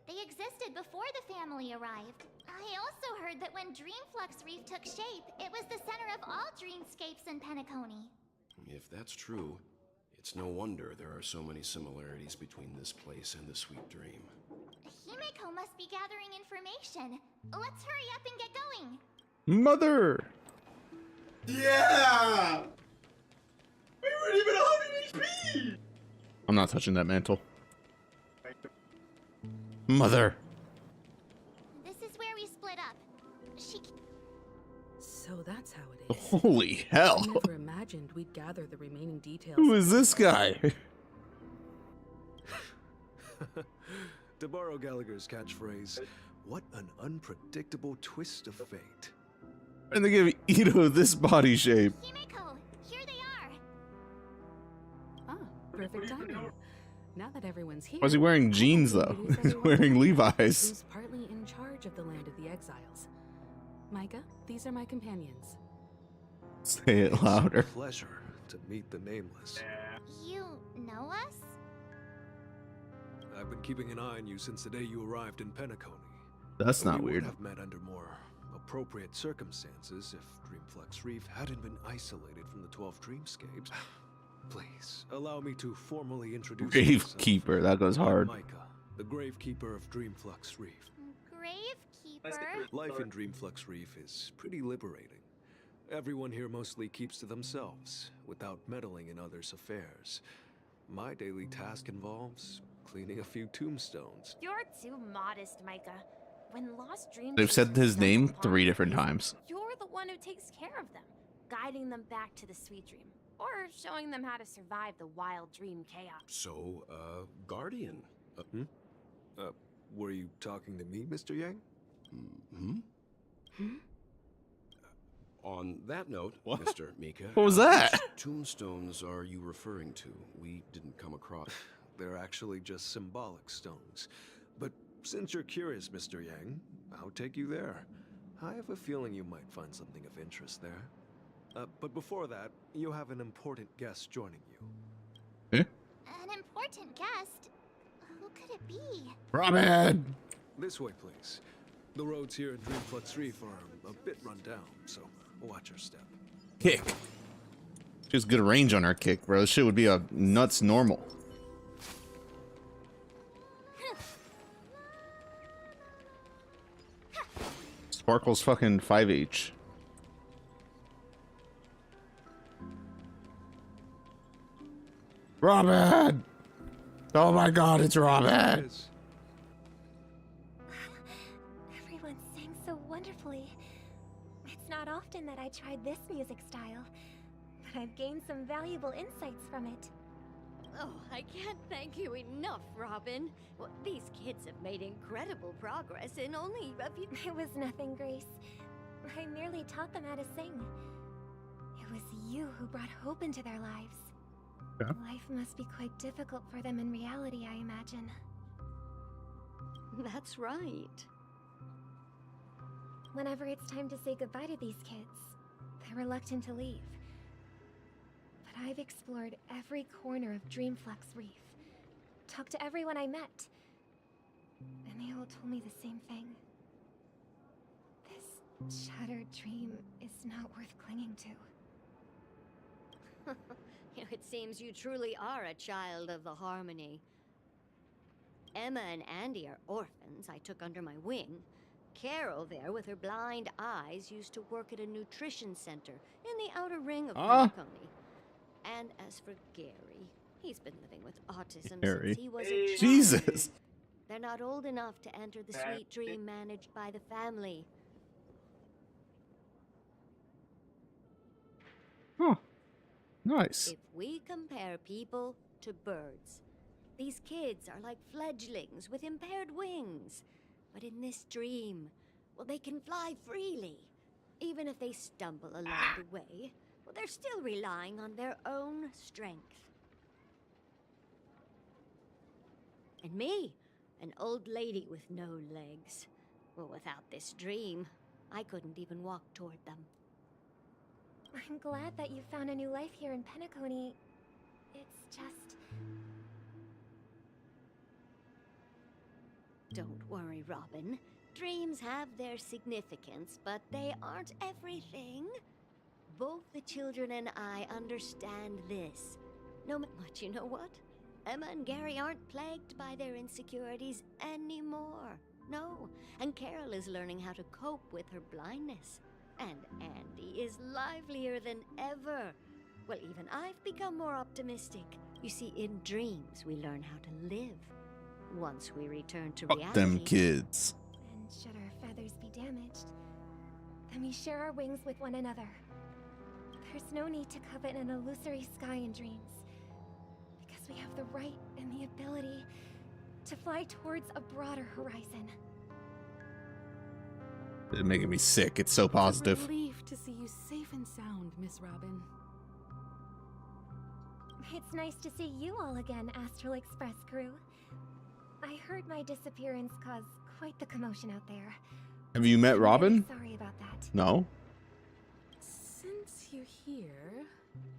They existed before the family arrived. I also heard that when Dreamflux Reef took shape, it was the center of all dreamscapes in Penacony. If that's true, it's no wonder there are so many similarities between this place and the Sweet Dream. Himiko must be gathering information. Let's hurry up and get going. Mother! Yeah! We weren't even 100 HP! I'm not touching that mantle. Mother! This is where we split up. She... So that's how it is. Holy hell! I never imagined we'd gather the remaining details. Who is this guy? To borrow Gallagher's catchphrase, what an unpredictable twist of fate. And they give Ito this body shape. Himiko, here they are. Ah, perfect timing. Now that everyone's here, Why is he wearing jeans though? He's wearing Levi's. Who's partly in charge of the land of the exiles. Micah, these are my companions. Say it louder. It's a pleasure to meet the Nameless. You know us? I've been keeping an eye on you since the day you arrived in Penacony. That's not We would weird. have met under more appropriate circumstances if Dreamflux Reef hadn't been isolated from the 12 Dreamscapes. Please, allow me to formally introduce myself. Gravekeeper, that goes hard. I'm Micah, the Gravekeeper of Dreamflux Reef. Gravekeeper? Life in Dreamflux Reef is pretty liberating. Everyone here mostly keeps to themselves, without meddling in others' affairs. My daily task involves cleaning a few tombstones. You're too modest, Micah. When lost dreams... They've said his stumble name upon 3 this different place, times. You're the one who takes care of them, guiding them back to the sweet dream, or showing them how to survive the wild dream chaos. So, Guardian. Were you talking to me, Mr. Yang? On that note, What? Mr. Mika. What was that? Which tombstones are you referring to? We didn't come across. They're actually just symbolic stones. But since you're curious, Mr. Yang, I'll take you there. I have a feeling you might find something of interest there. But before that, you have an important guest joining you. An important guest? Who could it be? Robin! This way, please. The roads here in Dreamflux Reef are a bit run down, so watch your step. Kick. She has good range on her kick, bro. This shit would be a nuts normal. Sparkle's fucking 5H. Robin! Oh my god, it's Robin! Everyone sang so wonderfully. It's not often that I tried this music style, but I've gained some valuable insights from it. Oh, I can't thank you enough, Robin. Well, these kids have made incredible progress in only a few... It was nothing, Grace. I merely taught them how to sing. It was you who brought hope into their lives. Yeah. Life must be quite difficult for them in reality, I imagine. That's right. Whenever it's time to say goodbye to these kids, they're reluctant to leave. But I've explored every corner of Dreamflux Reef, talked to everyone I met, and they all told me the same thing. This shattered dream is not worth clinging to. It seems you truly are a child of the Harmony. Emma and Andy are orphans I took under my wing. Carol there, with her blind eyes, used to work at a nutrition center in the outer ring of Penacony. And as for Gary, he's been living with autism Gary. since he was a child. Jesus! They're not old enough to enter the sweet dream managed by the family. Huh. Nice. If we compare people to birds, these kids are like fledglings with impaired wings. But in this dream, well, they can fly freely. Even if they stumble along the way, well, they're still relying on their own strength. And me, an old lady with no legs. Well, without this dream, I couldn't even walk toward them. I'm glad that you found a new life here in Penacony. It's just... Don't worry, Robin. Dreams have their significance, but they aren't everything. Both the children and I understand this. But you know what? Emma and Gary aren't plagued by their insecurities anymore. No, and Carol is learning how to cope with her blindness. And Andy is livelier than ever. Well, even I've become more optimistic. You see, in dreams, we learn how to live. Once we return to Fuck reality... them kids. And should our feathers be damaged, then we share our wings with one another. There's no need to covet an illusory sky in dreams, because we have the right and the ability to fly towards a broader horizon. It's making me sick. It's so positive. It's a relief to see you safe and sound, Miss Robin. It's nice to see you all again, Astral Express crew. I heard my disappearance caused quite the commotion out there. Have you met I'm Robin? very sorry about that. No. Since you're here,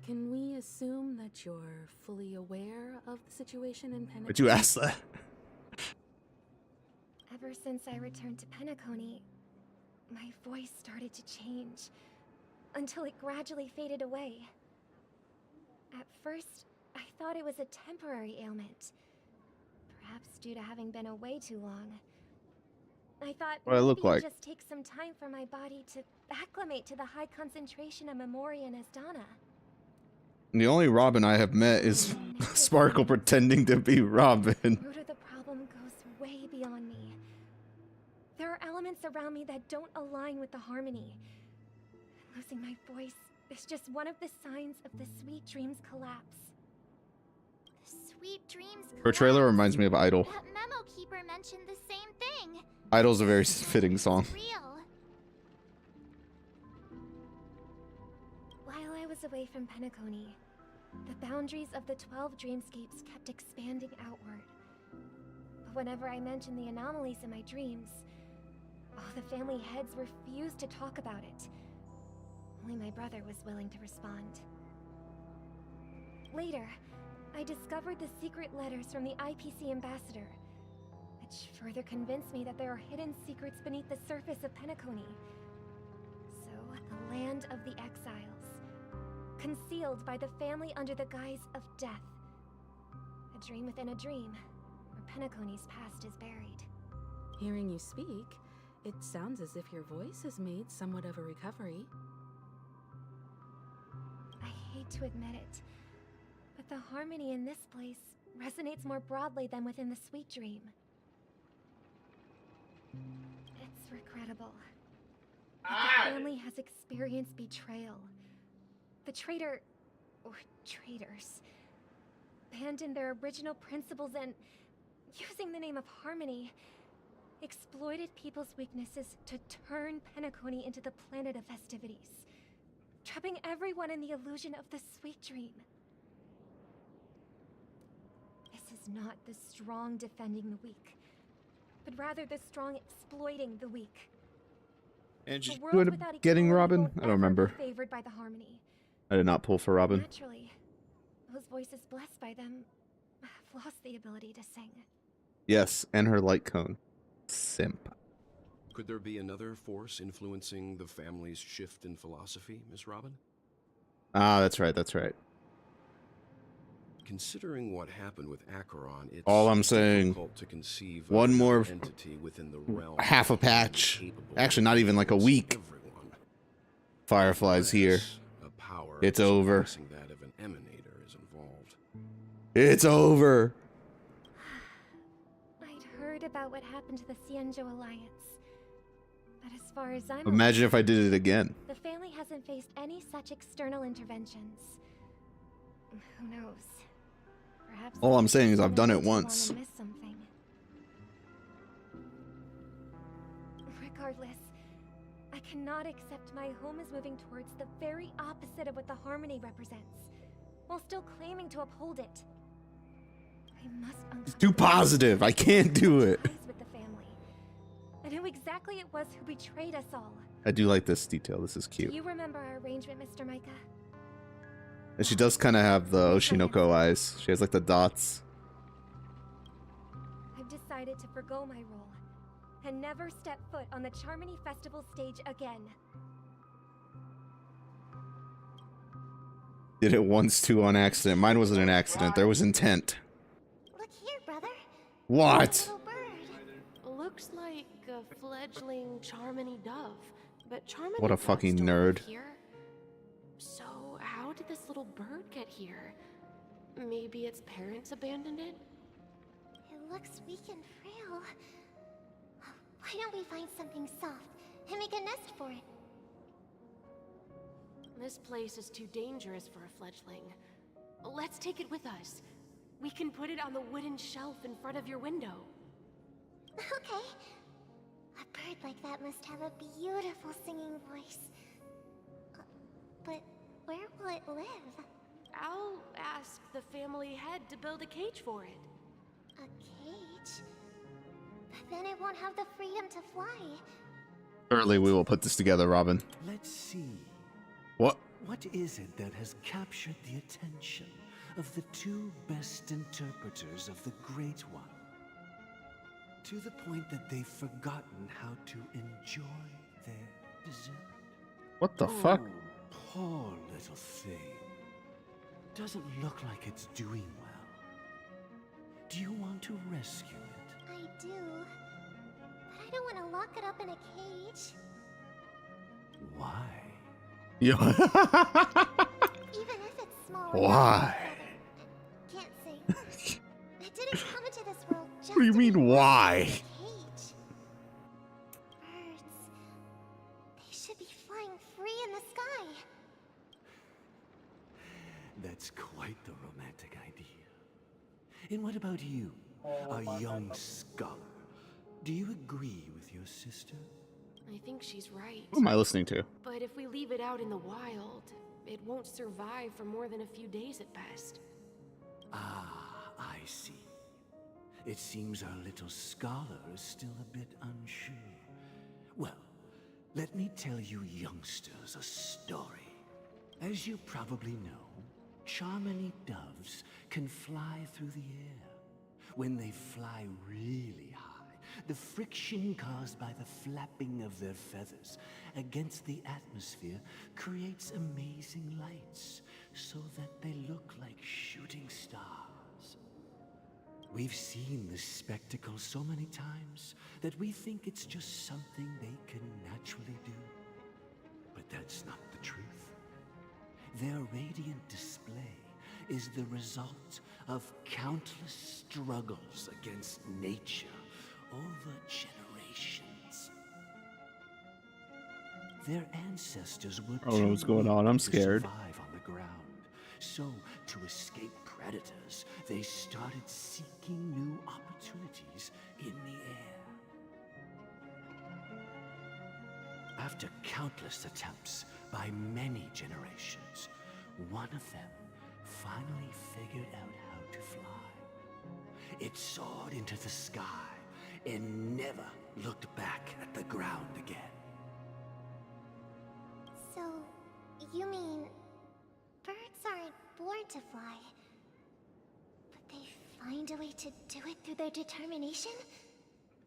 can we assume that you're fully aware of the situation in Penacony? Would you ask that? Ever since I returned to Penacony, my voice started to change, until it gradually faded away. At first, I thought it was a temporary ailment, perhaps due to having been away too long. I thought What I look maybe like. it'd just take some time for my body to acclimate to the high concentration of Memoria and Asdana. The only Robin I have met is Sparkle pretending to be Robin. The root of the problem goes way beyond me. There are elements around me that don't align with the harmony. Losing my voice is just one of the signs of the Sweet Dreams collapse. The Sweet Dreams Her trailer collapse. reminds me of Idol. That memo keeper mentioned the same thing. Idol's a very fitting song. Real. While I was away from Penacony, the boundaries of the 12 dreamscapes kept expanding outward. But whenever I mentioned the anomalies in my dreams, all the family heads refused to talk about it. Only my brother was willing to respond. Later, I discovered the secret letters from the IPC ambassador, which further convinced me that there are hidden secrets beneath the surface of Penacony. So, the land of the exiles, concealed by the family under the guise of death. A dream within a dream, where Penacony's past is buried. Hearing you speak, it sounds as if your voice has made somewhat of a recovery. I hate to admit it, but the harmony in this place resonates more broadly than within the Sweet Dream. It's regrettable. The family has experienced betrayal. The traitor, or traitors, abandoned their original principles and, using the name of harmony, exploited people's weaknesses to turn Penacony into the planet of festivities, trapping everyone in the illusion of the Sweet Dream. This is not the strong defending the weak, but rather the strong exploiting the weak. And A you world ended without up getting equality Robin? won't I don't ever be remember. favored by the harmony. I did not pull for Robin. Naturally, those voices blessed by them have lost the ability to sing. Yes, and her light cone. Simp. Could there be another force influencing the family's shift in philosophy, Miss Robin? Ah, that's right, that's right. Considering what happened with Acheron, it's All I'm saying, difficult to conceive of one more another entity within the realm half a patch. Actually, not even like a week. Firefly's here. A power It's over. surpassing that of an emanator is involved. It's over. I'd heard about what happened to the Cienjo Alliance. But as far as I'm Imagine aware, if I did it again. the family hasn't faced any such external interventions. Who knows? Perhaps All I'm they've saying is I've been done away it too long once. and missed something. Regardless, I cannot accept my home is moving towards the very opposite of what the harmony represents, while still claiming to uphold it. I must It's too positive. I can't do it. ties with the family, and who exactly it was who betrayed us all. I do like this detail. This is Do cute. you remember our arrangement, Mr. Micah? And she does kind of have the Oshinoko eyes. She has like the dots. I've decided to forgo my role and never step foot on the Charmony Festival stage again. Did it once too on accident. Mine wasn't an accident. There was intent. Look here, brother. What? Little bird. Looks like a fledgling Charmony dove, but Charmony What a doves fucking don't nerd. live here. So how did this little bird get here? Maybe its parents abandoned it? It looks weak and frail. Why don't we find something soft and make a nest for it? This place is too dangerous for a fledgling. Let's take it with us. We can put it on the wooden shelf in front of your window. Okay. A bird like that must have a beautiful singing voice. But where will it live? I'll ask the family head to build a cage for it. A cage? But then it won't have the freedom to fly. Surely we will put this together, Robin. Let's see. What? What is it that has captured the attention of the two best interpreters of the Great One? To the point that they've forgotten how to enjoy their dessert. What the fuck? Poor little thing. Doesn't look like it's doing well. Do you want to rescue it? I do. But I don't want to lock it up in a cage. Why? Yeah. Even if it's small. Why? Can't say. It didn't come into this world just What do you mean, why? cage. Birds. They should be flying free in the sky. That's quite the romantic idea. And what about you, a young scholar? Do you agree with your sister? I think she's right. Who am I listening to? But if we leave it out in the wild, it won't survive for more than a few days at best. Ah, I see. It seems our little scholar is still a bit unsure. Well, let me tell you youngsters a story. As you probably know, Charmony doves can fly through the air. When they fly really high, the friction caused by the flapping of their feathers against the atmosphere creates amazing lights, so that they look like shooting stars. We've seen this spectacle so many times that we think it's just something they can naturally do. But that's not the truth. Their radiant display is the result of countless struggles against nature over generations. Their ancestors were I don't know what's going on. I'm scared. to survive on the ground. So, to escape predators, they started seeking new opportunities in the air. After countless attempts by many generations, one of them finally figured out how to fly. It soared into the sky and never looked back at the ground again. So, you mean birds aren't born to fly, but they find a way to do it through their determination,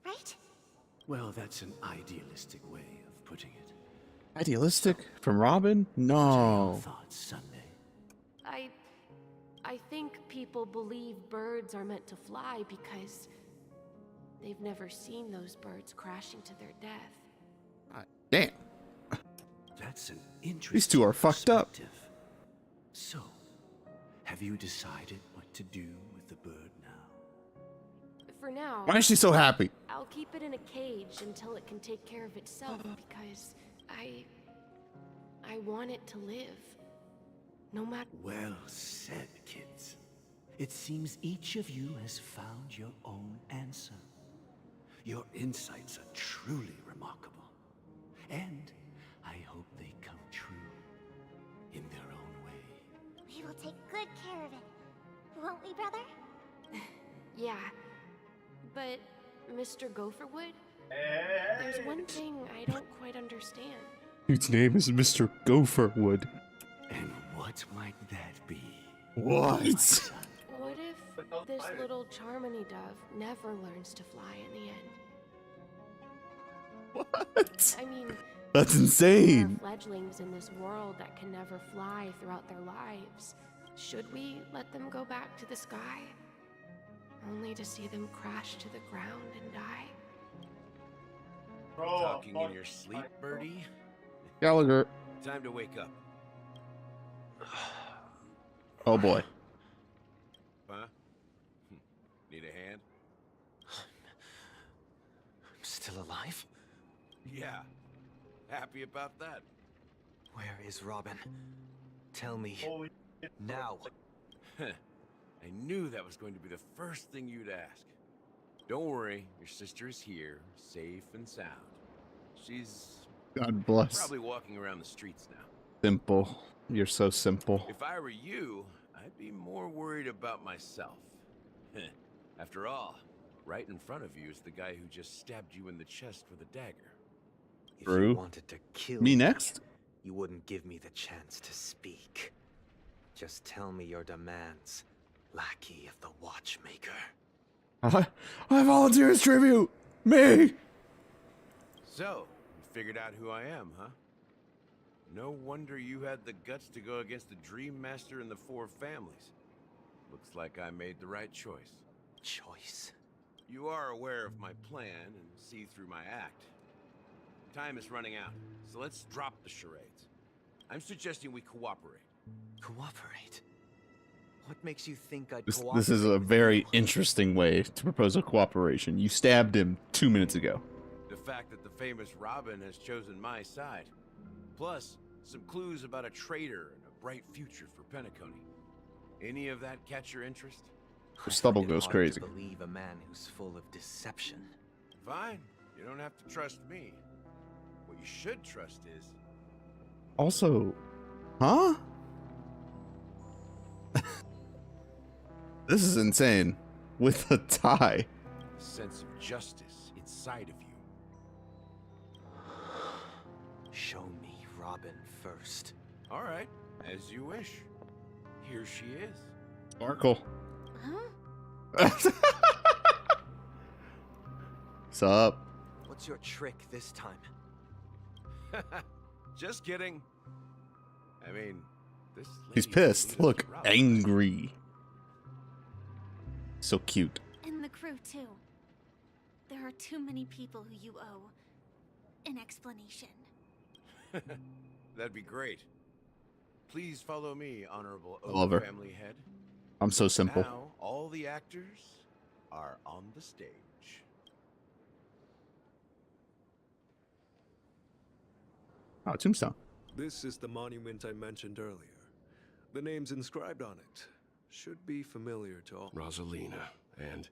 right? Well, that's an idealistic way of putting it. Idealistic? From Robin? No. Thoughts, Sunday? I think people believe birds are meant to fly because they've never seen those birds crashing to their death. Damn. That's an interesting These two are fucked up. perspective. So, have you decided what to do with the bird now? For now, Why is she so happy? I'll keep it in a cage until it can take care of itself because I want it to live. No matter. Well said, kids. It seems each of you has found your own answer. Your insights are truly remarkable. And I hope they come true in their own way. We will take good care of it, won't we, brother? Yeah, but Mr. Gopherwood, there's one thing I don't quite understand. Dude's name is Mr. Gopherwood. And what might that be? What? What if this little Charmony dove never learns to fly in the end? What? I mean, That's insane. there are fledglings in this world that can never fly throughout their lives. Should we let them go back to the sky? Only to see them crash to the ground and die? Talking in your sleep, Birdie? Gallagher. Time to wake up. Oh boy. Huh? Need a hand? I'm still alive? Yeah. Happy about that? Where is Robin? Tell me. Now. I knew that was going to be the first thing you'd ask. Don't worry, your sister is here, safe and sound. She's God bless. probably walking around the streets now. Simple. You're so simple. If I were you, I'd be more worried about myself. After all, right in front of you is the guy who just stabbed you in the chest with a dagger. If True. you wanted to kill Me next? you wouldn't give me the chance to speak. Just tell me your demands, lackey of the Watchmaker. I volunteer as tribute! Me! So, you figured out who I am, huh? No wonder you had the guts to go against the Dream Master and the Four Families. Looks like I made the right choice. Choice? You are aware of my plan and see through my act. Time is running out, so let's drop the charades. I'm suggesting we cooperate. Cooperate? What makes you think I'd This cooperate? is a very interesting way to propose a cooperation. You stabbed him 2 minutes ago. The fact that the famous Robin has chosen my side. Plus, some clues about a traitor and a bright future for Penacony. Any of that catch your interest? Her stubble goes Hard crazy. to believe a man who's full of deception. Fine. You don't have to trust me. What you should trust is... Also, huh? This is insane. With a tie. the sense of justice inside of you. Show me Robin first. All right, as you wish. Here she is. Sparkle. Huh? Sup? What's your trick this time? Just kidding. I mean, this He's lady pissed. really Look, is Robin. angry. So cute. And the crew, too. There are too many people who you owe an explanation. That'd be great. Please follow me, Honorable Love Oak her. Family Head. I'm so simple. Now, all the actors are on the stage. Oh, tombstone. This is the monument I mentioned earlier. The names inscribed on it should be familiar to all. Rosalina and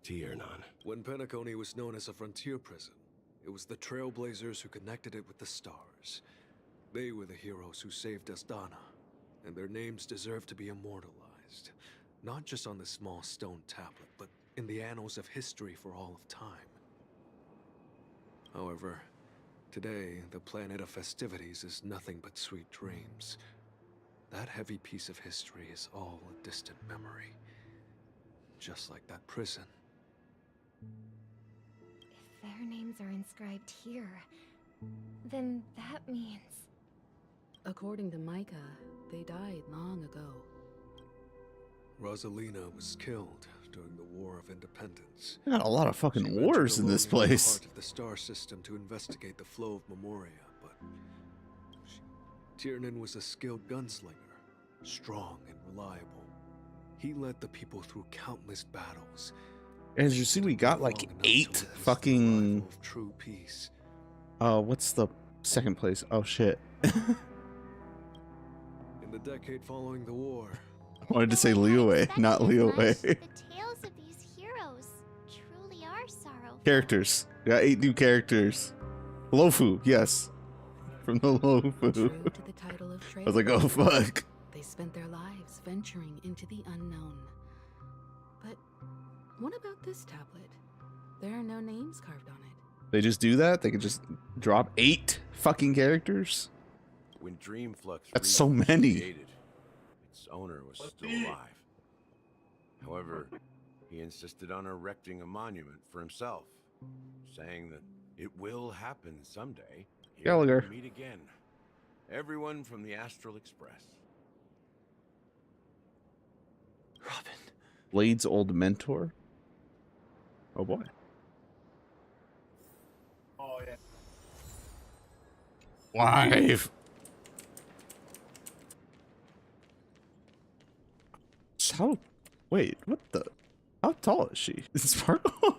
Tiernan. When Penacony was known as a frontier prison, it was the Trailblazers who connected it with the stars. They were the heroes who saved Astana, and their names deserve to be immortalized, not just on this small stone tablet, but in the annals of history for all of time. However, today, the planet of festivities is nothing but sweet dreams. That heavy piece of history is all a distant memory. Just like that prison. If their names are inscribed here, then that means... According to Micah, they died long ago. Rosalina was killed during the War of Independence. We got a lot of fucking She wars in ventured this alone into the place. heart of the star system to investigate the flow of Memoria, but Tiernan was a skilled gunslinger, strong and reliable. He led the people through countless battles. As you see, we got like 8 fucking. Of true peace. What's the second place? Oh shit. In the decade following the war, I wanted to say Liyue, not Liyue. The tales of these heroes truly are sorrowful. Characters. We got 8 new characters. Lofu, yes. From the Lofu. True to the title of I was like, oh fuck. They spent their lives venturing into the unknown. But what about this tablet? There are no names carved on it. They just do that? They could just drop 8 fucking characters? When Dreamflux That's Reef so was many. created, its owner was still alive. However, he insisted on erecting a monument for himself, saying that it will happen someday. Here Gallagher. we'll meet again. Everyone from the Astral Express. Robin. Blade's old mentor? Oh boy. Oh, yeah. Live. How? Wait, what the? How tall is she? Sparkle?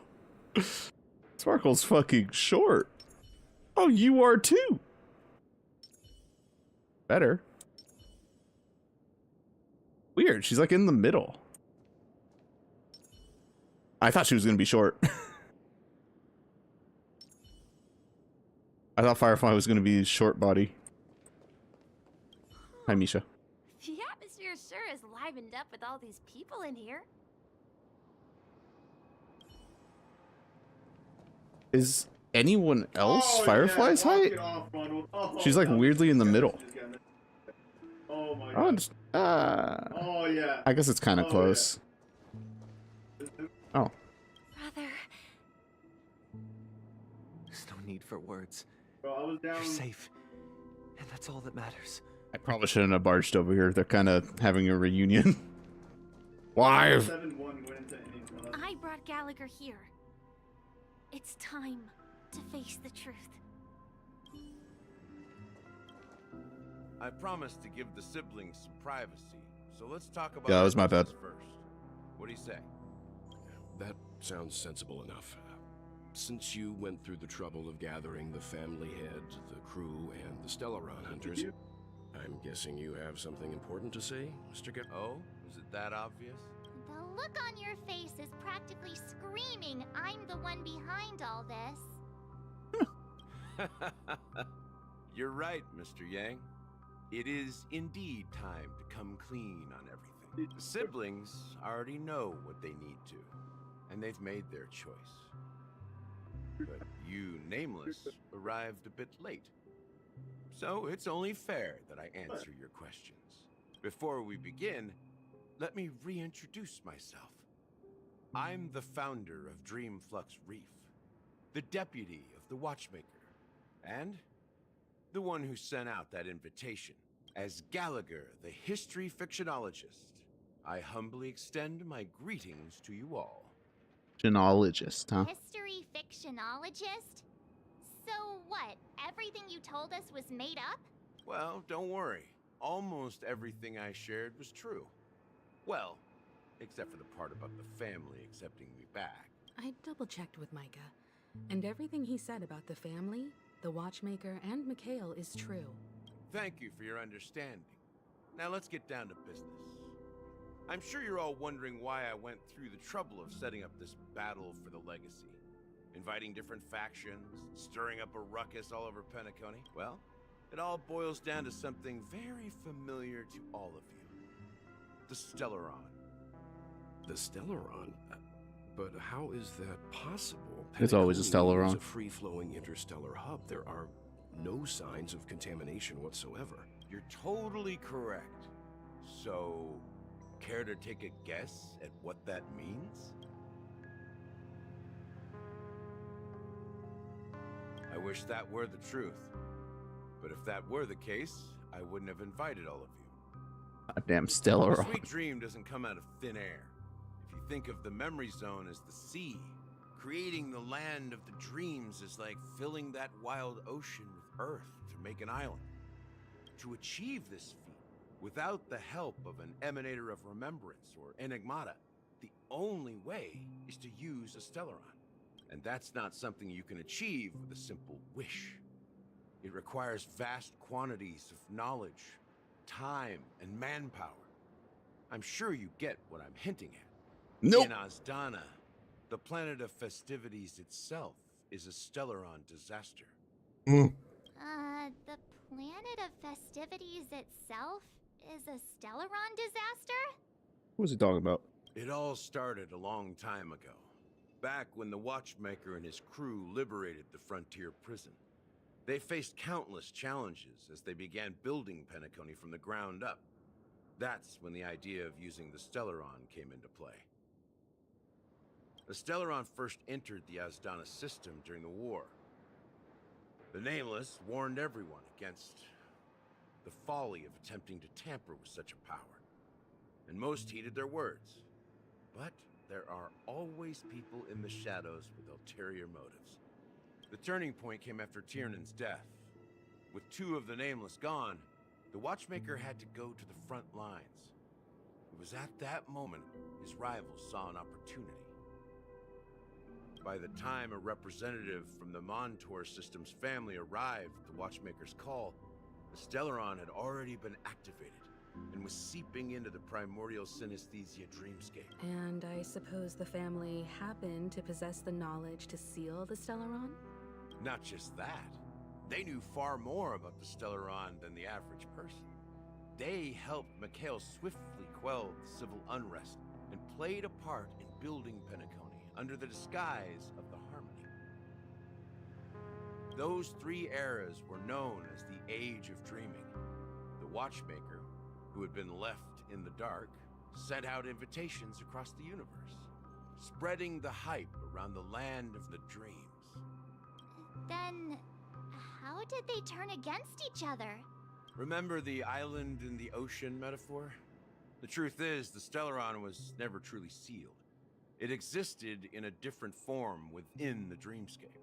Sparkle's fucking short. Oh, you are too. Better. Weird. She's like in the middle. I thought she was gonna be short. I thought Firefly was gonna be short body. Hi, Misha. The atmosphere sure is livened up with all these people in here. Is anyone else Firefly's height? She's like weirdly in the middle. Oh my Oh, god. just, Oh yeah. I guess it's kind of close. Oh. Brother. There's no need for words. Bro, I was down. You're safe. And that's all that matters. I probably shouldn't have barged over here. They're kind of having a reunion. Live. I brought Gallagher here. It's time to face the truth. I promised to give the siblings some privacy, so let's talk about. Yeah, that was my bad. First, what do you say? That sounds sensible enough. Since you went through the trouble of gathering the family head, the crew, and the Stellaron hunters, I'm guessing you have something important to say, Mr. Get. Oh, is it that obvious? The look on your face is practically screaming, I'm the one behind all this. You're right, Mr. Yang. It is indeed time to come clean on everything. The siblings already know what they need to, and they've made their choice. But you, Nameless, arrived a bit late. So it's only fair that I answer your questions. Before we begin, let me reintroduce myself. I'm the founder of Dreamflux Reef, the deputy of the Watchmaker, and the one who sent out that invitation. As Gallagher, the history fictionologist, I humbly extend my greetings to you all. Genealogist, huh? History fictionologist? So what, everything you told us was made up? Well, don't worry. Almost everything I shared was true. Well, except for the part about the family accepting me back. I double-checked with Micah, and everything he said about the family, the Watchmaker, and Mikhail is true. Thank you for your understanding. Now let's get down to business. I'm sure you're all wondering why I went through the trouble of setting up this battle for the legacy. Inviting different factions, stirring up a ruckus all over Penacony. Well, it all boils down to something very familiar to all of you. The Stellaron. The Stellaron? But how is that possible? It's always a Stellaron. It's a free-flowing interstellar hub. There are no signs of contamination whatsoever. You're totally correct. So, care to take a guess at what that means? I wish that were the truth. But if that were the case, I wouldn't have invited all of you. Goddamn Stellaron. A sweet dream doesn't come out of thin air. If you think of the memory zone as the sea, creating the land of the dreams is like filling that wild ocean with earth to make an island. To achieve this feat, without the help of an emanator of remembrance or enigmata, the only way is to use a Stellaron. And that's not something you can achieve with a simple wish. It requires vast quantities of knowledge, time, and manpower. I'm sure you get what I'm hinting at. Nope. In Azdana, the planet of festivities itself is a Stellaron disaster. The planet of festivities itself is a Stellaron disaster? What was he talking about? It all started a long time ago. Back when the Watchmaker and his crew liberated the frontier prison. They faced countless challenges as they began building Penacony from the ground up. That's when the idea of using the Stellaron came into play. The Stellaron first entered the Azdana system during the war. The Nameless warned everyone against the folly of attempting to tamper with such a power, and most heeded their words. But there are always people in the shadows with ulterior motives. The turning point came after Tiernan's death. With two of the Nameless gone, the Watchmaker had to go to the front lines. It was at that moment his rivals saw an opportunity. By the time a representative from the Montour System's family arrived at the Watchmaker's call, the Stellaron had already been activated and was seeping into the primordial synesthesia dreamscape. And I suppose the family happened to possess the knowledge to seal the Stellaron? Not just that. They knew far more about the Stellaron than the average person. They helped Mikhail swiftly quell the civil unrest and played a part in building Penacony under the disguise of the Harmony. Those 3 eras were known as the Age of Dreaming. The Watchmaker, who had been left in the dark, sent out invitations across the universe, spreading the hype around the land of the dreams. Then, how did they turn against each other? Remember the island in the ocean metaphor? The truth is, the Stellaron was never truly sealed. It existed in a different form within the dreamscape.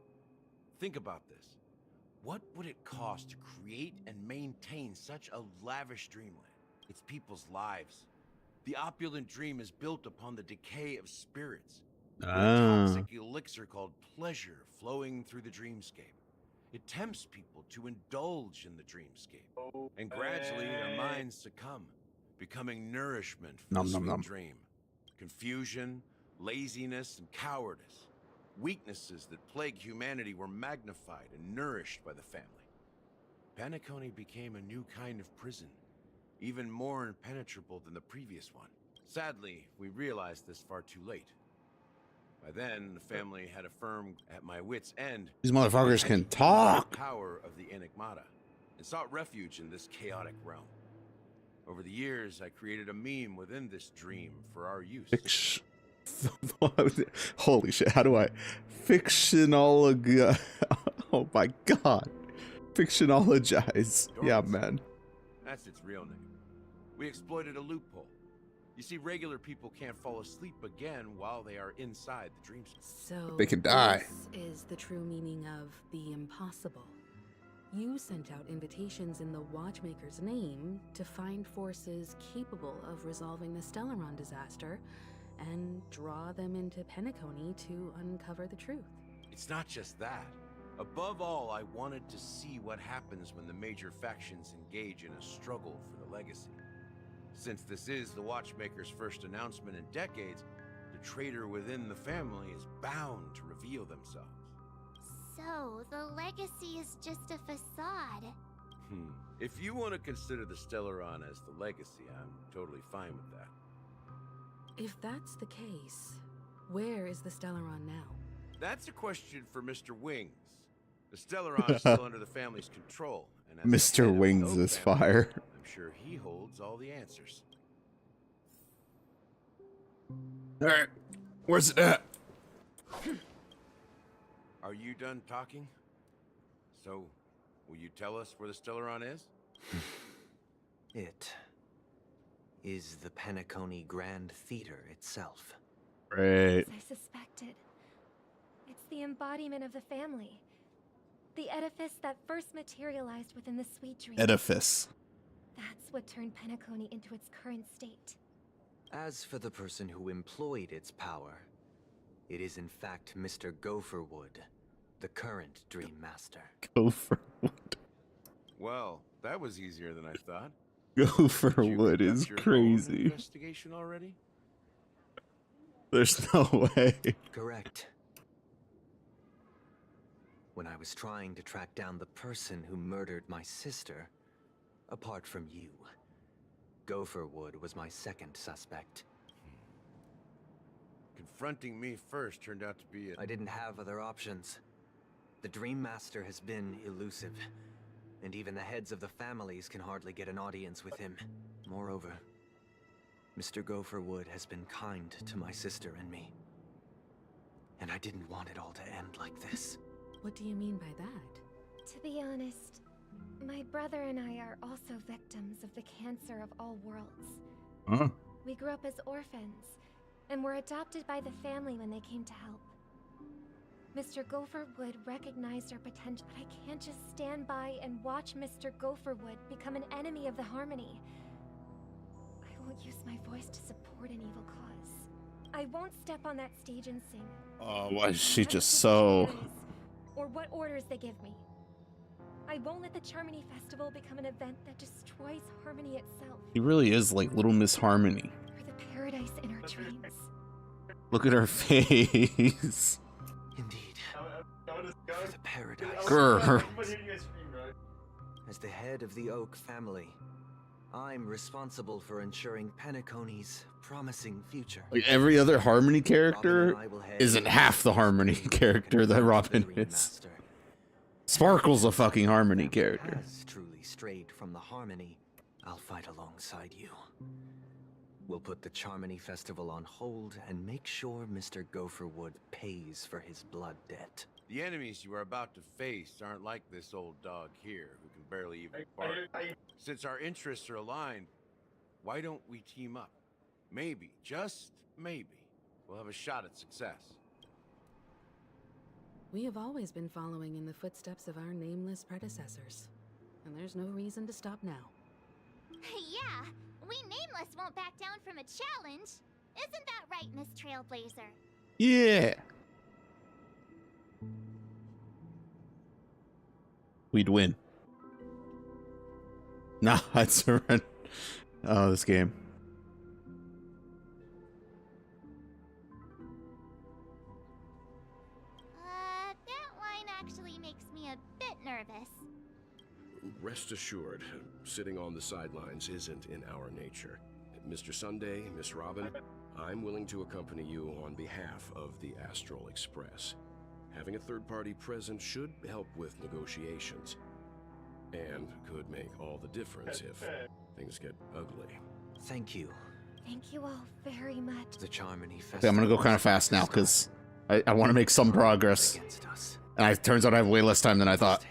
Think about this. What would it cost to create and maintain such a lavish dreamland? It's people's lives. The opulent dream is built upon the decay of spirits. With a toxic elixir called pleasure flowing through the dreamscape. It tempts people to indulge in the dreamscape. And gradually their minds succumb, becoming nourishment for the sweet dream. Confusion, laziness, and cowardice. Weaknesses that plague humanity were magnified and nourished by the family. Penacony became a new kind of prison, even more impenetrable than the previous one. Sadly, we realized this far too late. By then, the family had a firm at my wit's end. These motherfuckers can talk. The power of the Enigmata, and sought refuge in this chaotic realm. Over the years, I created a meme within this dream for our use. Holy shit! How do I fictionologize? Oh my god! Fictionologize. Yeah, man. That's its real name. We exploited a loophole. You see, regular people can't fall asleep again while they are inside the dream. So they can die. This is the true meaning of the impossible. You sent out invitations in the Watchmaker's name to find forces capable of resolving the Stellaron disaster and draw them into Penacony to uncover the truth. It's not just that. Above all, I wanted to see what happens when the major factions engage in a struggle for the legacy. Since this is the Watchmaker's first announcement in decades, the traitor within the family is bound to reveal themselves. So, the legacy is just a facade. If you want to consider the Stellaron as the legacy, I'm totally fine with that. If that's the case, where is the Stellaron now? That's a question for Mr. Wings. The Stellaron is still under the family's control. And as Mr. Wings is fire. I'm sure he holds all the answers. Alright, where's it at? Are you done talking? So, will you tell us where the Stellaron is? It is the Penacony Grand Theater itself. Right. As I suspected. It's the embodiment of the family. The edifice that first materialized within the sweet dream. Edifice. That's what turned Penacony into its current state. As for the person who employed its power, it is in fact Mr. Gopherwood, the current Dream Master. Gopherwood. Well, that was easier than I thought. Gopherwood is crazy. Investigation already? There's no way. Correct. When I was trying to track down the person who murdered my sister, apart from you, Gopherwood was my second suspect. Confronting me first turned out to be I didn't have other options. The Dream Master has been elusive, and even the heads of the families can hardly get an audience with him. Moreover, Mr. Gopherwood has been kind to my sister and me. And I didn't want it all to end like this. What do you mean by that? To be honest, my brother and I are also victims of the cancer of all worlds. Huh? We grew up as orphans, and were adopted by the family when they came to help. Mr. Gopherwood recognized our potential, but I can't just stand by and watch Mr. Gopherwood become an enemy of the Harmony. I won't use my voice to support an evil cause. I won't step on that stage and sing. Oh, why is she just so... Or what orders they give me. I won't let the Charmony Festival become an event that destroys Harmony itself. He really is like Little Miss Harmony. Or the paradise in our dreams. Look at her face. Indeed. For the paradise. Grr. As the head of the Oak family, I'm responsible for ensuring Penacony's promising future. Like every other Harmony character isn't half the Harmony character that Robin is. Sparkle's a fucking Harmony character. Has truly strayed from the Harmony, I'll fight alongside you. We'll put the Charmony Festival on hold and make sure Mr. Gopherwood pays for his blood debt. The enemies you are about to face aren't like this old dog here, who can barely even bark. Since our interests are aligned, why don't we team up? Maybe, just maybe, we'll have a shot at success. We have always been following in the footsteps of our nameless predecessors, and there's no reason to stop now. Yeah, we Nameless won't back down from a challenge. Isn't that right, Miss Trailblazer? Yeah. We'd win. Nah, I'd surrender. Oh, this game. That line actually makes me a bit nervous. Rest assured, sitting on the sidelines isn't in our nature. Mr. Sunday, Miss Robin, I'm willing to accompany you on behalf of the Astral Express. Having a third party present should help with negotiations, and could make all the difference if things get ugly. Thank you. Thank you all very much. The Charmony Festival. Okay, I'm gonna go kind of fast now because I want to make some progress. And it turns out I have way less time than I thought.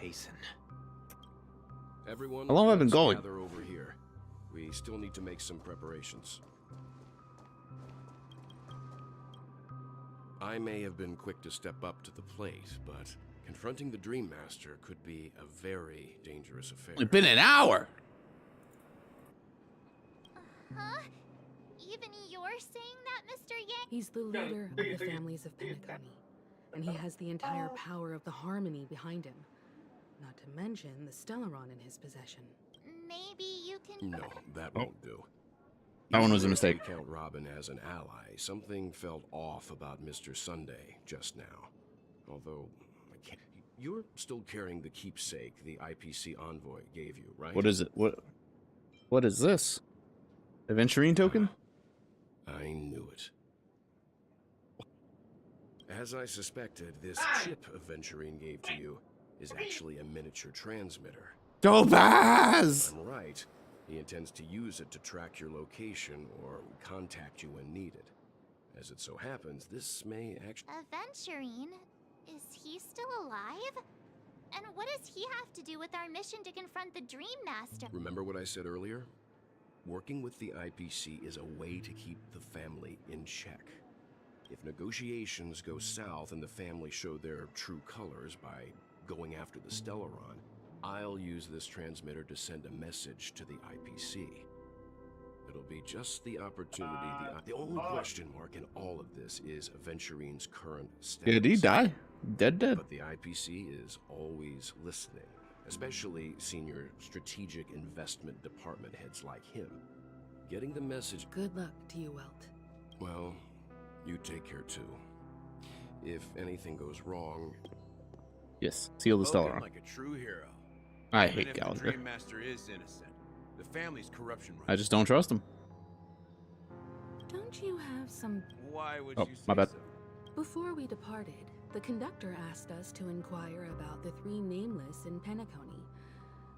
Everyone, How long have I been let's going? gather over here. We still need to make some preparations. I may have been quick to step up to the plate, but confronting the Dream Master could be a very dangerous affair. It's been an hour. Huh? Even you're saying that, Mr. Yang? He's the leader of the families of Penacony, and he has the entire power of the Harmony behind him. Not to mention the Stellaron in his possession. Maybe you can... No, that won't do. That one was a Even if mistake. we count Robin as an ally, something felt off about Mr. Sunday just now. Although, you're still carrying the keepsake the IPC envoy gave you, right? What is it? What is this? Aventurine token? I knew it. As I suspected, this chip Aventurine gave to you is actually a miniature transmitter. Topaz! I'm right. He intends to use it to track your location or contact you when needed. As it so happens, this may actually... Aventurine? Is he still alive? And what does he have to do with our mission to confront the Dream Master? Remember what I said earlier? Working with the IPC is a way to keep the family in check. If negotiations go south and the family show their true colors by going after the Stellaron, I'll use this transmitter to send a message to the IPC. It'll be just the opportunity. The only question mark in all of this is Aventurine's current status. Did he die? Dead. But the IPC is always listening, especially senior strategic investment department heads like him. Getting the message... Good luck to you, Welt. Well, you take care too. If anything goes wrong... Yes, seal the Stellaron. Like a true hero. I Even hate if the Gallagher. Dream Master is innocent, the family's corruption runs. I just don't trust him. Don't you have some... Why would Oh, you say my bad. so? Before we departed, the conductor asked us to inquire about the three Nameless in Penacony.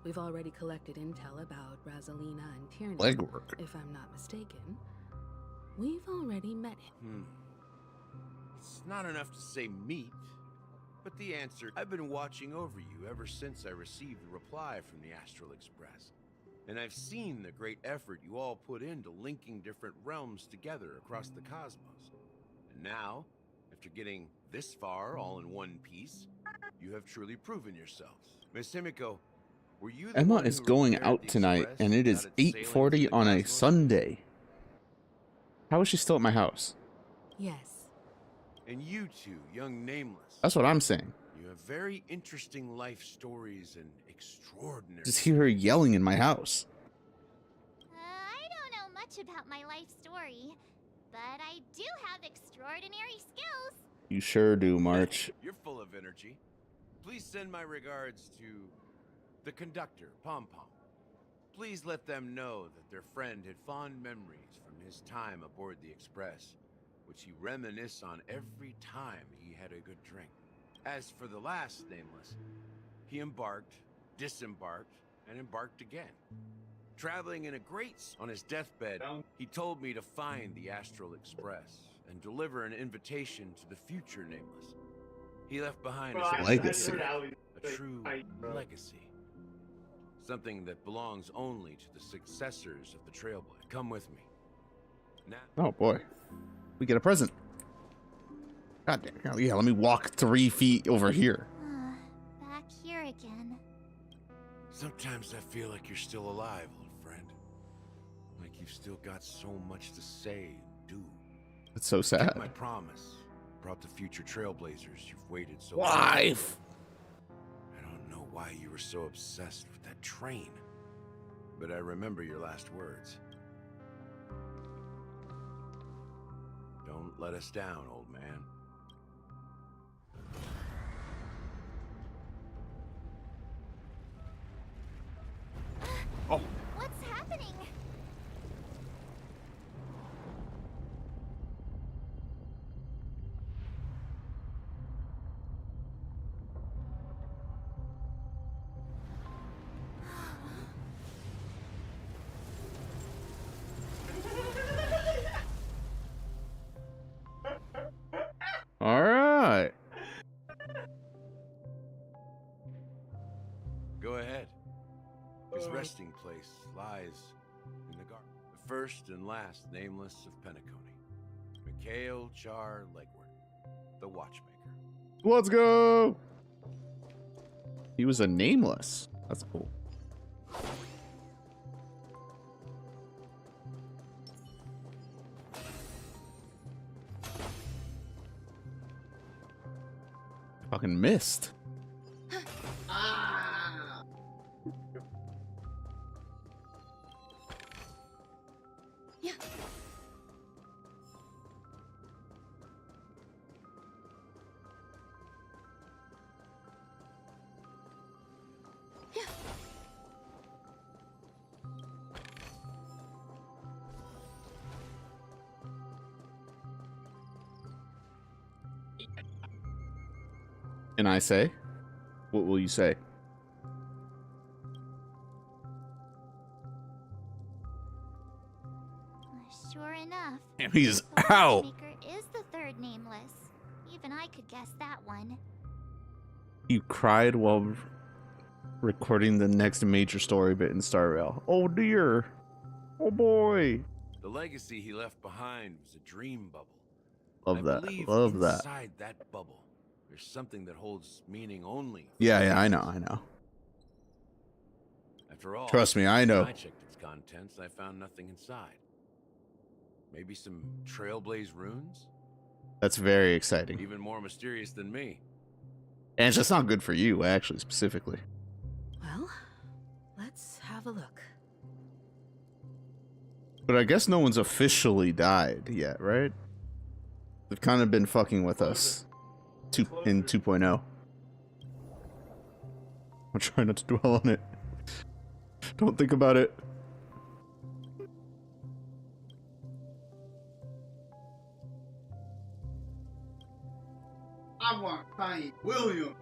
We've already collected intel about Razelina and Tierney, Legwork. if I'm not mistaken. We've already met him. It's not enough to say meet, but the answer... I've been watching over you ever since I received the reply from the Astral Express. And I've seen the great effort you all put into linking different realms together across the cosmos. And now, after getting this far all in one piece, you have truly proven yourselves. Miss Himiko, were you the Emma one is who going repaired out the tonight, Express and it is got it sailing 8:40 to the on a cosmos? Sunday. How is she still at my house? Yes. And you two, young Nameless. That's what I'm saying. You have very interesting life stories and extraordinary... Just hear her yelling in my house. I don't know much about my life story, but I do have extraordinary skills. You sure do, March. You're full of energy. Please send my regards to the conductor, Pom Pom. Please let them know that their friend had fond memories from his time aboard the Express, which he reminisced on every time he had a good drink. As for the last Nameless, he embarked, disembarked, and embarked again. Traveling in a on his deathbed, he told me to find the Astral Express and deliver an invitation to the future Nameless. He left behind a Legacy. a true legacy. Something that belongs only to the successors of the Trailblazer. Come with me. Now. Oh boy, we get a present. God damn. Oh, yeah, let me walk 3 feet over here. Back here again. Sometimes I feel like you're still alive, old friend. Like you've still got so much to say and do. It's so sad. Kept my promise. Brought the future Trailblazers you've waited so long. Wife. I don't know why you were so obsessed with that train, but I remember your last words. Don't let us down, old man. Oh. What's happening? All right. Go ahead. His resting place lies in the garden. The first and last Nameless of Penacony. Mikhail Char Legward, the Watchmaker. Let's go. He was a Nameless. That's cool. Fucking missed. Yeah. Yeah. Can I say? What will you say? Sure enough. Damn, he's the out. Watchmaker is the third Nameless. Even I could guess that one. You cried while recording the next major story bit in Star Rail. Oh dear. Oh boy. The legacy he left behind was a dream bubble. Love I that. believe Love that. inside that bubble, there's something that holds meaning only. Yeah, I know. After all, Trust me, I know. when I checked its contents, I found nothing inside. Maybe some Trailblaze runes? That's very exciting. Even more mysterious than me. And it's just not good for you, actually, specifically. Well, let's have a look. But I guess no one's officially died yet, right? They've kind of been fucking with us in 2.0. I'm trying not to dwell on it. Don't think about it. I want Kanye Williams.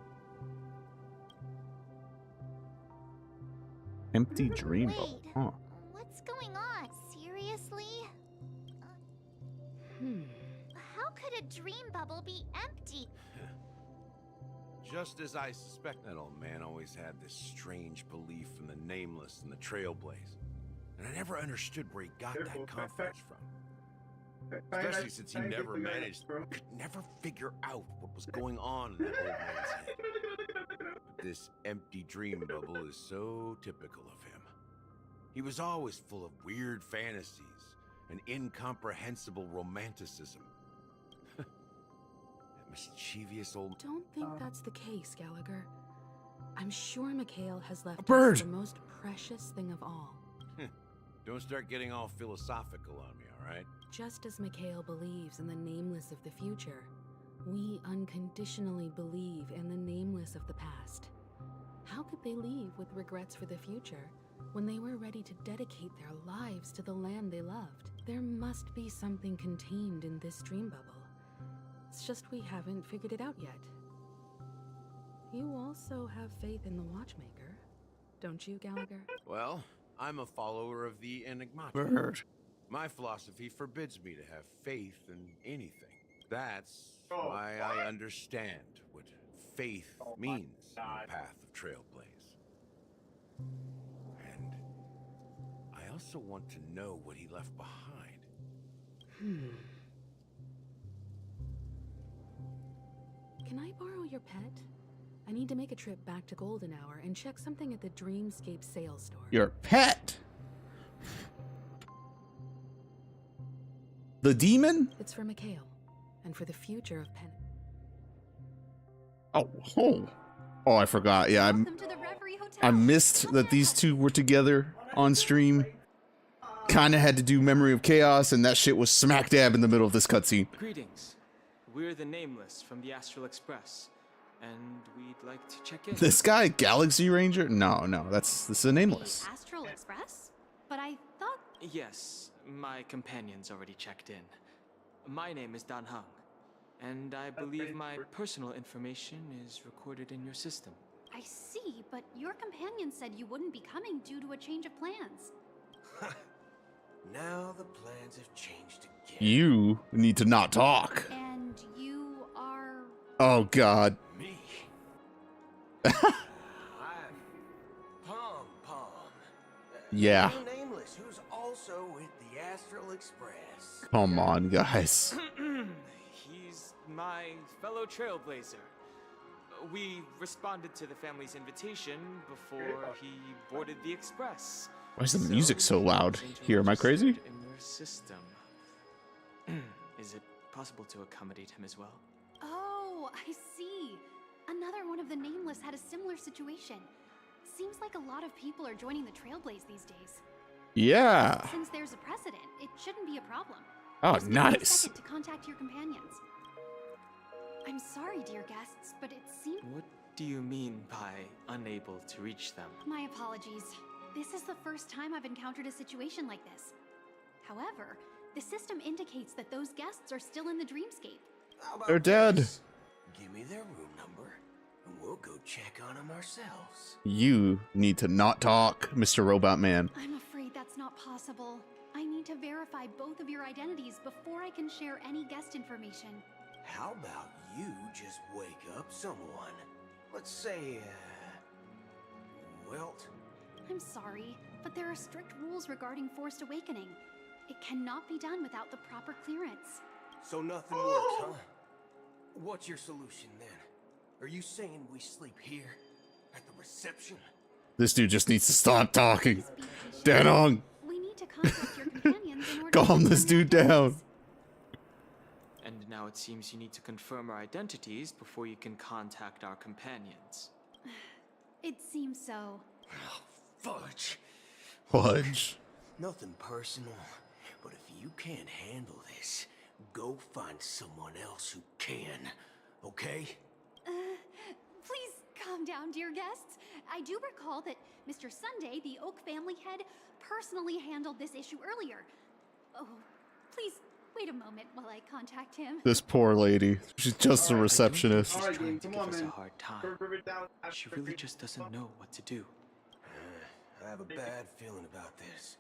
Empty dream bubble. Huh. What's going on? Seriously? How could a dream bubble be empty? Just as I suspect, that old man always had this strange belief in the Nameless and the Trailblaze. And I never understood where he got that confidence from. Especially since he never could never figure out what was going on in that old man's head. But this empty dream bubble is so typical of him. He was always full of weird fantasies and incomprehensible romanticism. That mischievous old... Don't think that's the case, Gallagher. I'm sure Mikhail has left bird. us the most precious thing of all. Don't start getting all philosophical on me, all right? Just as Mikhail believes in the Nameless of the future, we unconditionally believe in the Nameless of the past. How could they leave with regrets for the future when they were ready to dedicate their lives to the land they loved? There must be something contained in this dream bubble. It's just we haven't figured it out yet. You also have faith in the Watchmaker, don't you, Gallagher? Well, I'm a follower of the enigmatic. Word. My philosophy forbids me to have faith in anything. That's why I understand what faith means on the path of Trailblaze. And I also want to know what he left behind. Can I borrow your pet? I need to make a trip back to Golden Hour and check something at the Dreamscape sales store. Your pet? The demon? It's for Mikhail, and for the future of Penn. Oh, I forgot. Yeah, I missed that these two were together on stream. Kind of had to do Memory of Chaos, and that shit was smack dab in the middle of this cutscene. Greetings. We're the Nameless from the Astral Express, and we'd like to check in. This guy, Galaxy Ranger? No, this is a Nameless. Astral Express? But I thought... Yes, my companion's already checked in. My name is Dan Hung, and I believe my personal information is recorded in your system. I see, but your companion said you wouldn't be coming due to a change of plans. Now the plans have changed again. You need to not talk. And you are... Oh, God. Me? Pom. Yeah. Nameless, who's also with the Astral Express. Come on, guys. He's my fellow trailblazer. We responded to the family's invitation before he boarded the express. Why is the music so loud here? Am I crazy? In your system. Is it possible to accommodate him as well? Oh, I see. Another one of the Nameless had a similar situation. Seems like a lot of people are joining the Trailblaze these days. Yeah. Since there's a precedent, it shouldn't be a problem. Oh, Just give me a nice. second to contact your companions. I'm sorry, dear guests, but it seems... What do you mean by unable to reach them? My apologies. This is the first time I've encountered a situation like this. However, the system indicates that those guests are still in the dreamscape. They're dead. Give me their room number, and we'll go check on them ourselves. You need to not talk, Mr. Robot Man. I'm afraid that's not possible. I need to verify both of your identities before I can share any guest information. How about you just wake up someone? Let's say, Welt? I'm sorry, but there are strict rules regarding forced awakening. It cannot be done without the proper clearance. So nothing works, huh? What's your solution then? Are you saying we sleep here? At the reception? This dude just needs to stop talking. Danong, We need to contact your companions in order calm to this dude down. And now it seems you need to confirm our identities before you can contact our companions. It seems so. Fudge. Fudge. Nothing personal, but if you can't handle this, go find someone else who can, okay? Please calm down, dear guests. I do recall that Mr. Sunday, the Oak family head, personally handled this issue earlier. Oh, please wait a moment while I contact him. This poor lady. She's just a receptionist. She's trying to give us a hard time. She really just doesn't know what to do. I have a bad feeling about this.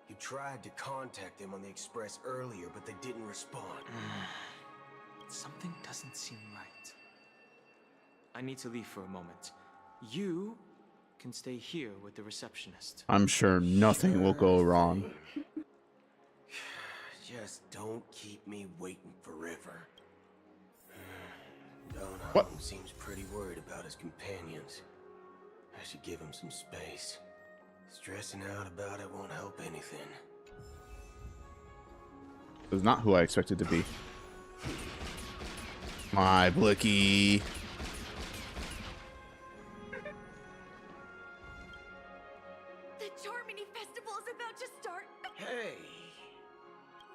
You tried to contact them on the express earlier, but they didn't respond. Something doesn't seem right. I need to leave for a moment. You can stay here with the receptionist. I'm sure nothing will go wrong. Just don't keep me waiting forever. What? Don seems pretty worried about his companions. I should give him some space. Stressing out about it won't help anything. This is not who I expected to be. My Blicky. The Charmony Festival is about to start. Hey!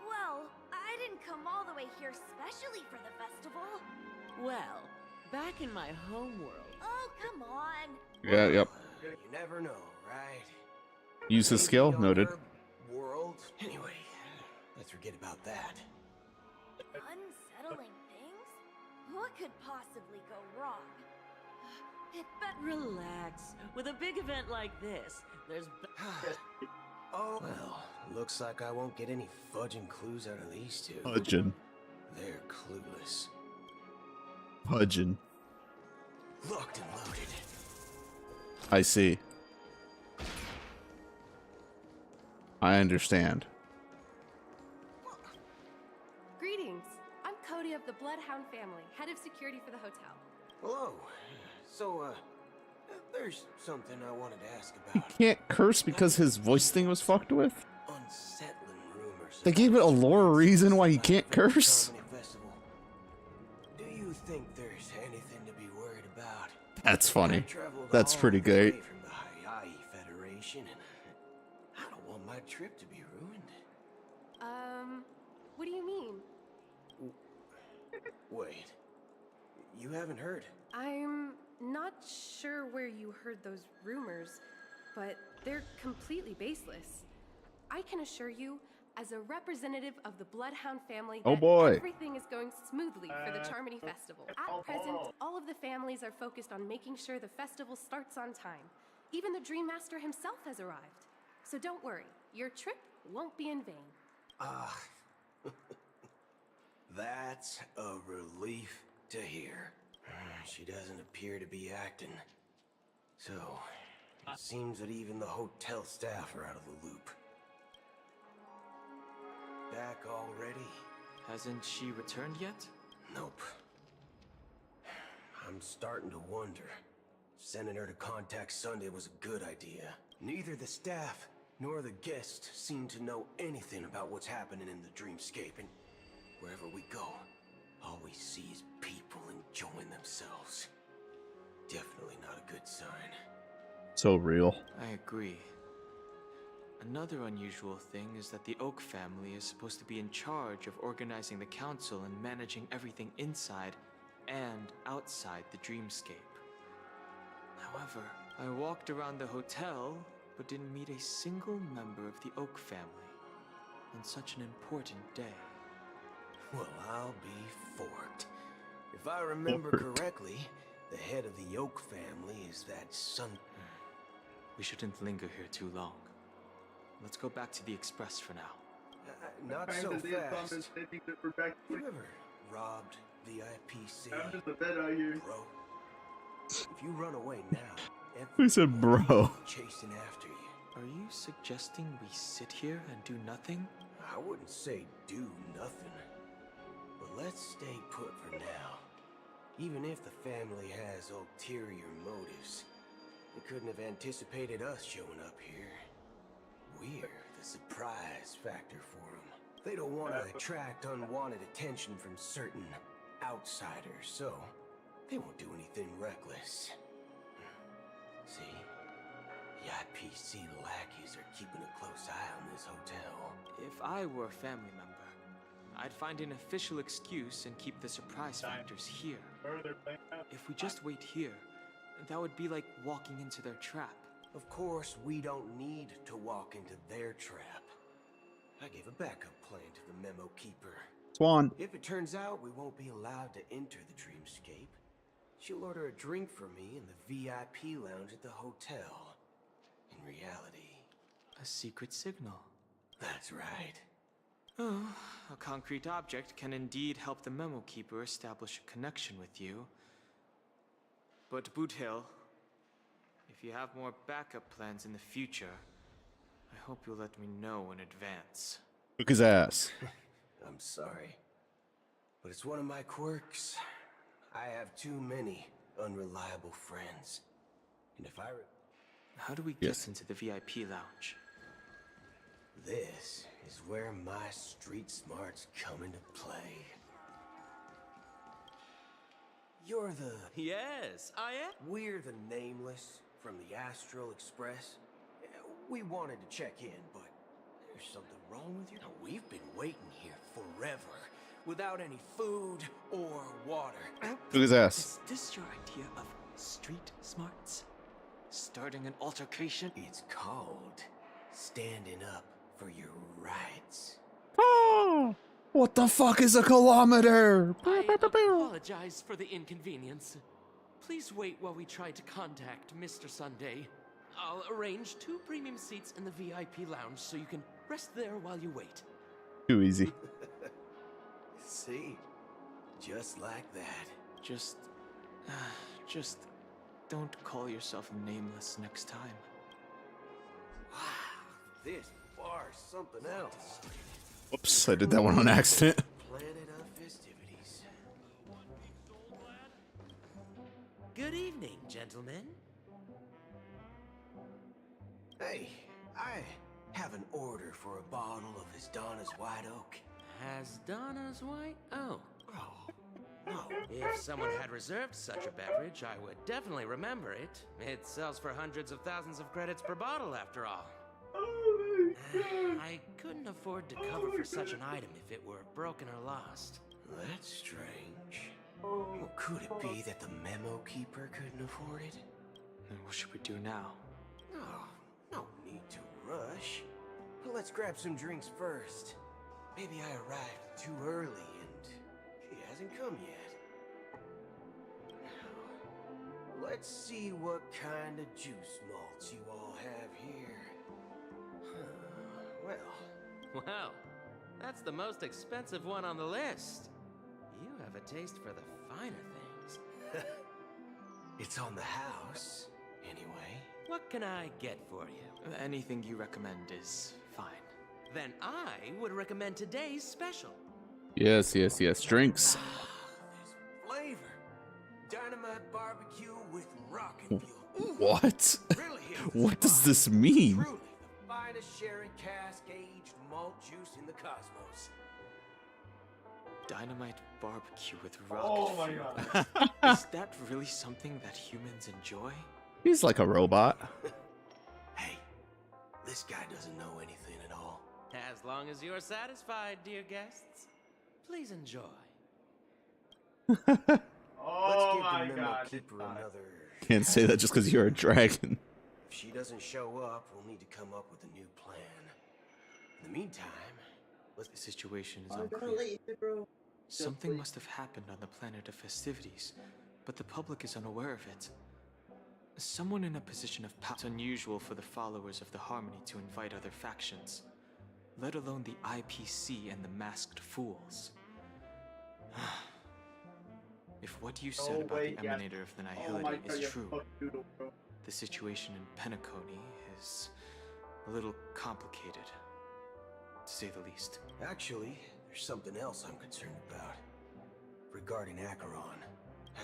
Well, I didn't come all the way here specially for the festival. Well, back in my home world. Oh, come on. Yeah, yep. You never know, right? Use his skill. Noted. World. Anyway, let's forget about that. Unsettling things? What could possibly go wrong? But relax. With a big event like this, there's... Oh, well, looks like I won't get any fudging clues out of these two. Fudging. They're clueless. Fudging. Locked and loaded. I see. I understand. Greetings. I'm Cody of the Bloodhound family, head of security for the hotel. Hello. So, there's something I wanted to ask about. Can't curse because his voice thing was fucked with? Unsettling rumors. They gave it a lore reason why he can't curse? Do you think there's anything to be worried about? That's funny. That's pretty great. From the Hayaii Federation, and I don't want my trip to be ruined. What do you mean? Wait. You haven't heard? I'm not sure where you heard those rumors, but they're completely baseless. I can assure you, as a representative of the Bloodhound family, Oh that boy. everything is going smoothly for the Charmony Festival. At present, all of the families are focused on making sure the festival starts on time. Even the Dream Master himself has arrived. So don't worry, your trip won't be in vain. Ah. That's a relief to hear. She doesn't appear to be acting. So, it seems that even the hotel staff are out of the loop. Back already? Hasn't she returned yet? Nope. I'm starting to wonder. Sending her to contact Sunday was a good idea. Neither the staff nor the guests seem to know anything about what's happening in the dreamscape, and wherever we go, all we see is people enjoying themselves. Definitely not a good sign. So real. I agree. Another unusual thing is that the Oak family is supposed to be in charge of organizing the council and managing everything inside and outside the dreamscape. However, I walked around the hotel, but didn't meet a single member of the Oak family on such an important day. Well, I'll be forked. If I remember correctly, the head of the Oak family is that son... We shouldn't linger here too long. Let's go back to the Express for now. Not so fast. You ever robbed VIPC? I'm just a bed out here. Bro. If you run away now, Who said bro? Chasing after you. Are you suggesting we sit here and do nothing? I wouldn't say do nothing. But let's stay put for now. Even if the family has ulterior motives, they couldn't have anticipated us showing up here. We're the surprise factor for them. They don't want to attract unwanted attention from certain outsiders, so they won't do anything reckless. See? IPC lackeys are keeping a close eye on this hotel. If I were a family member, I'd find an official excuse and keep the surprise factors here. If we just wait here, that would be like walking into their trap. Of course, we don't need to walk into their trap. I gave a backup plan to the memo keeper. Swan. If it turns out we won't be allowed to enter the dreamscape, she'll order a drink for me in the VIP lounge at the hotel. In reality... A secret signal. That's right. Oh, a concrete object can indeed help the memo keeper establish a connection with you. But Boothill, if you have more backup plans in the future, I hope you'll let me know in advance. Took his ass. I'm sorry. But it's one of my quirks. I have too many unreliable friends. And if I... How do we get into the VIP lounge? This is where my street smarts come into play. You're the... Yes, I am. We're the Nameless from the Astral Express. We wanted to check in, but there's something wrong with you. Now, we've been waiting here forever, without any food or water. Took his ass. Is this your idea of street smarts? Starting an altercation? It's called standing up for your rights. Oh, what the fuck is a kilometer? I apologize for the inconvenience. please wait while we try to contact Mr. Sunday. I'll arrange 2 premium seats in the VIP lounge so you can rest there while you wait. Too easy. See? Just like that. Just don't call yourself nameless next time. Wow, this bar's something else. Whoops, I did that one on accident. Planet of festivities. Good evening, gentlemen. Hey, I have an order for a bottle of His Donna's White Oak. Has Donna's White Oak? Oh, no. If someone had reserved such a beverage, I would definitely remember it. It sells for hundreds of thousands of credits per bottle, after all. I couldn't afford to cover for such an item if it were broken or lost. That's strange. Well, could it be that the memo keeper couldn't afford it? Then what should we do now? Oh, no need to rush. But let's grab some drinks first. Maybe I arrived too early and she hasn't come yet. Now, let's see what kind of juice malts you all have here. Well, that's the most expensive one on the list. You have a taste for the finer things. It's on the house, anyway. What can I get for you? Anything you recommend is fine. Then I would recommend today's special. Yes, drinks. Flavor. Dynamite barbecue with rockin' fuel. What? Really What does this mean? Truly, the finest sherry cask aged malt juice in the cosmos. Dynamite barbecue with rocket Oh my fuel. god. Is that really something that humans enjoy? He's like a robot. Hey, this guy doesn't know anything at all. As long as you're satisfied, dear guests, please enjoy. Oh my Let's give the memo god. keeper another. Can't say that just because you're a dragon. If she doesn't show up, we'll need to come up with a new plan. In the meantime, The situation is unclear. Something must have happened on the planet of festivities, but the public is unaware of it. Someone in a position of power. It's unusual for the followers of the Harmony to invite other factions, let alone the IPC and the Masked Fools. If what you said about the Emanator of the Nihility is true, the situation in Penacony is a little complicated, to say the least. actually, there's something else I'm concerned about. Regarding Acheron,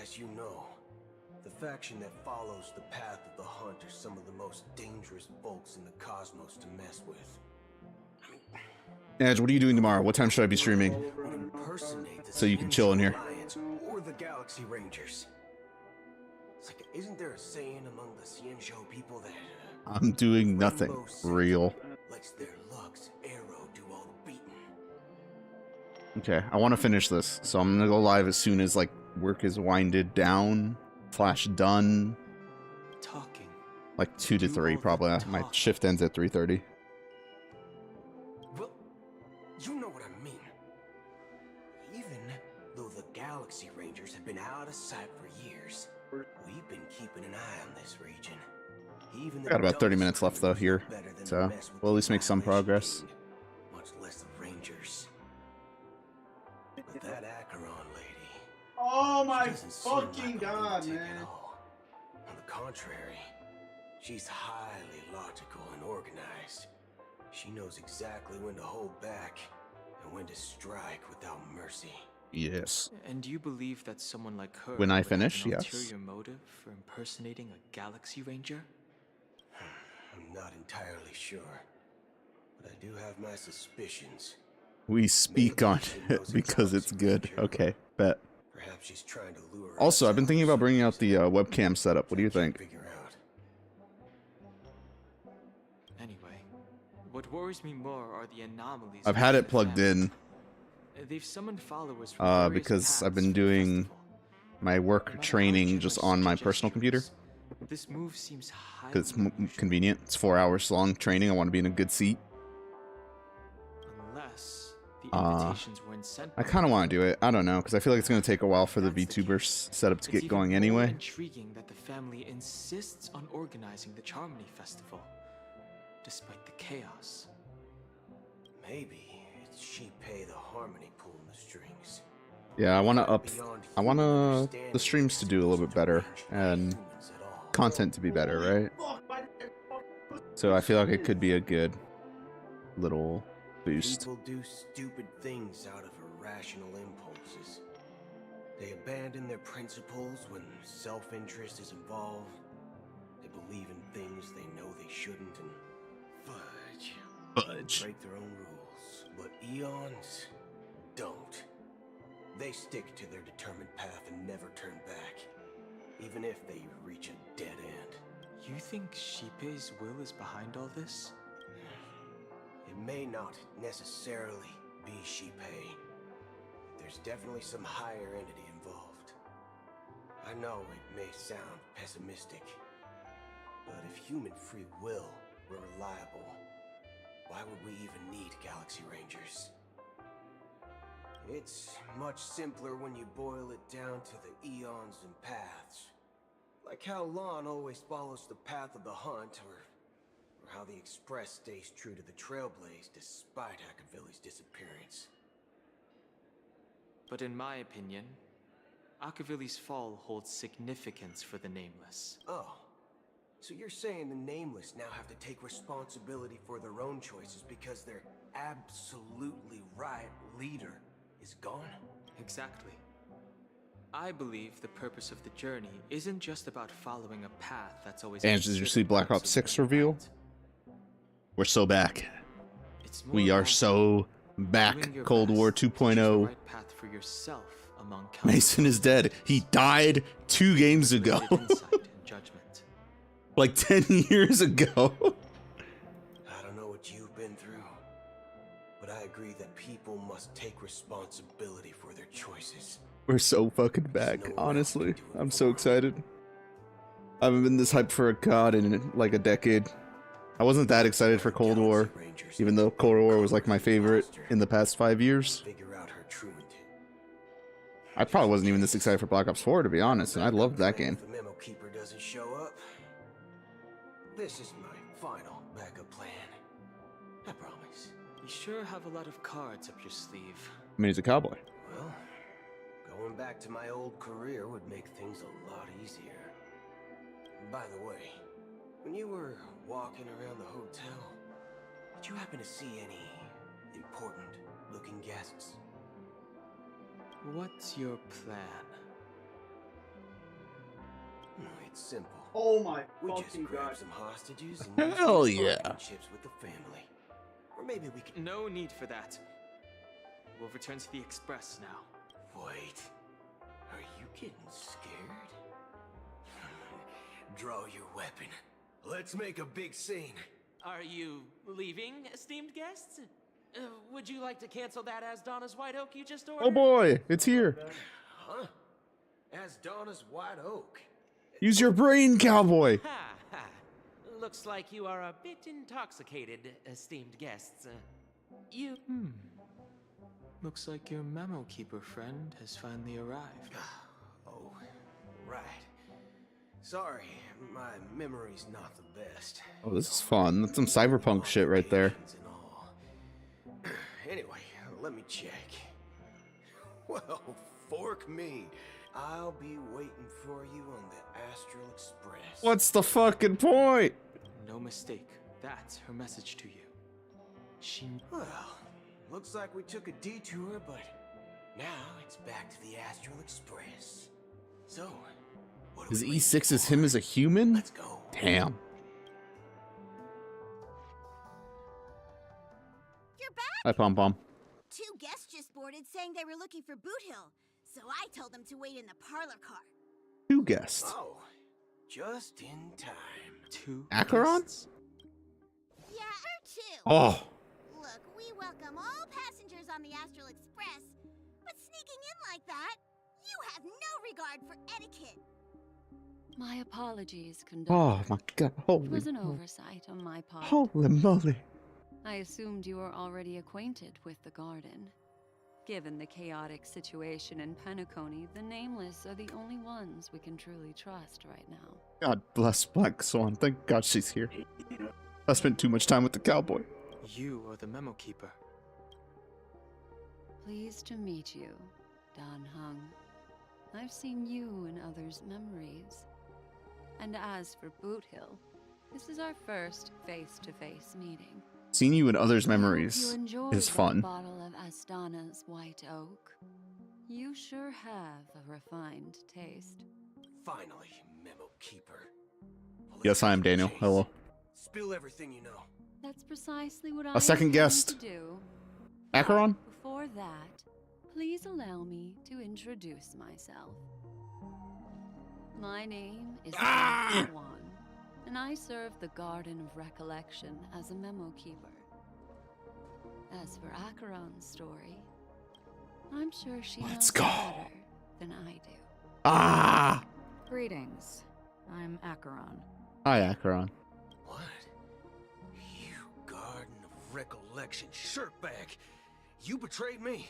as you know, the faction that follows the path of the Hunt are some of the most dangerous folks in the cosmos to mess with. Edge, what are you doing tomorrow? What time should I be streaming? Would impersonate the So you can chill in here. Alliance or the Galaxy Rangers. It's like, isn't there a saying among the Ciencio people that I'm doing nothing real. lets their luck's arrow do all the beating? Okay, I want to finish this, so I'm gonna go live as soon as like work is winded down / done. Talking. Like 2 to 3 probably. My shift ends at 3:30. Well, you know what I mean. Even though the Galaxy Rangers have been out of sight for years, we've been keeping an eye on this region. Even I got about 30 minutes left though here, so we'll at least make some progress. much less the Rangers. But that Acheron lady. Oh my doesn't seem like fucking a god, lunatic man. at all. On the contrary, she's highly logical and organized. She knows exactly when to hold back and when to strike without mercy. Yes. And do you believe that someone like her When I would have finish, an yes. ulterior motive for impersonating a Galaxy Ranger? I'm not entirely sure, but I do have my suspicions. We speak on it because it's good. Okay, bet. Perhaps she's trying to lure us Also, I've been thinking about bringing out the webcam setup. What do you think? figure out. Anyway, what worries me more are the anomalies. I've had within it the plugged family. in They've summoned followers from various because I've paths been for the doing festival. my work training just on my personal computer This move seems highly because it's convenient. It's 4 hours long training. I want to be in a good seat. unless The invitations weren't sent. I kind of want to do it. I don't know, because I feel like it's going to take a while for the VTubers setup to get going anyway. It's intriguing that the family insists on organizing the Charmony Festival, despite the chaos. Maybe it's Shinpei the Harmony pulling the strings. Yeah, I want the streams to do a little bit better and content to be better, right? So I feel like it could be a good little boost. People do stupid things out of irrational impulses. They abandon their principles when self-interest is involved. They believe in things they know they shouldn't and fudge. Break their own rules. But eons don't. They stick to their determined path and never turn back, even if they reach a dead end. You think Shinpei's will is behind all this? It may not necessarily be Shinpei. There's definitely some higher entity involved. I know it may sound pessimistic, but if human free will were reliable, why would we even need Galaxy Rangers? It's much simpler when you boil it down to the eons and paths. Like how Lon always follows the path of the hunt, or how the Express stays true to the Trailblaze despite Akavilli's disappearance. But in my opinion, Akavilli's fall holds significance for the Nameless. Oh, so you're saying the Nameless now have to take responsibility for their own choices because their absolutely right leader is gone? Exactly. I believe the purpose of the journey isn't just about following a path that's always... And did you see Black Ops 6 reveal? We're so back. We are so back. Cold War 2.0. Right path for yourself among Mason is dead. He died 2 games ago. Like 10 years ago. I don't know what you've been through, but I agree that people must take responsibility for their choices. We're so fucking back, honestly. I'm so excited. I haven't been this hyped for a COD in like a decade. I wasn't that excited for Cold War, even though Cold War was like my favorite in the past 5 years. I probably wasn't even this excited for Black Ops 4, to be honest, and I loved that game. If the Memo Keeper doesn't show up, this is my final backup plan. I promise. You sure have a lot of cards up your sleeve. I mean, he's a cowboy. Well, going back to my old career would make things a lot easier. By the way, when you were walking around the hotel, did you happen to see any important looking guests? What's your plan? It's simple. Oh my we just fucking grab god. some hostages and Hell use yeah. chips with the family. Or maybe we can... No need for that. We'll return to the Express now. Wait. Are you getting scared? Draw your weapon. Let's make a big scene. Are you leaving, esteemed guests? Would you like to cancel that as Donna's White Oak you just ordered? Oh boy, it's here. Huh? As Donna's White Oak. Use your brain, cowboy. Ha ha. Looks like you are a bit intoxicated, esteemed guests. You... Looks like your Memo Keeper friend has finally arrived. Oh, right. Sorry, my memory's not the best. Oh, this is fun. That's some cyberpunk shit right there. Anyway, let me check. Well, fork me. I'll be waiting for you on the Astral Express. What's the fucking point? No mistake. That's her message to you. Well, looks like we took a detour, but now it's back to the Astral Express. So, what His E6 is him as a human? Let's go. Damn. You're back? Hi, Pom Pom. 2 guests just boarded saying they were looking for Boot Hill, so I told them to wait in the parlor car. 2 guests. Oh, just in time. 2 Acheron? Yeah, or 2. Oh. Look, we welcome all passengers on the Astral Express, but sneaking in like that, you have no regard for etiquette. My apologies, Oh conductor. my god. Holy It was an moly. oversight on my part. Holy moly. I assumed you were already acquainted with the garden. Given the chaotic situation in Penacony, the Nameless are the only ones we can truly trust right now. God bless Black Swan. Thank God she's here. I spent too much time with the cowboy. You are the memo keeper. Pleased to meet you, Dan Hung. I've seen you in others' memories. And as for Boot Hill, this is our first face-to-face meeting. Seeing you in others' You memories enjoyed is that fun. bottle of Astana's White Oak. You sure have a refined taste. Finally, Memo Keeper. Yes, I am Daniel. Hello. Spill everything you know. That's precisely what I A second intend guest. to do. Acheron? Before that, please allow me to introduce myself. My name is Swan, and I serve the Garden of Recollection as a memo keeper. As for Acheron's story, I'm sure she knows it better than I do. Ah! Greetings. I'm Acheron. Hi, Acheron. What? You Garden of Recollection shirtbag! You betrayed me!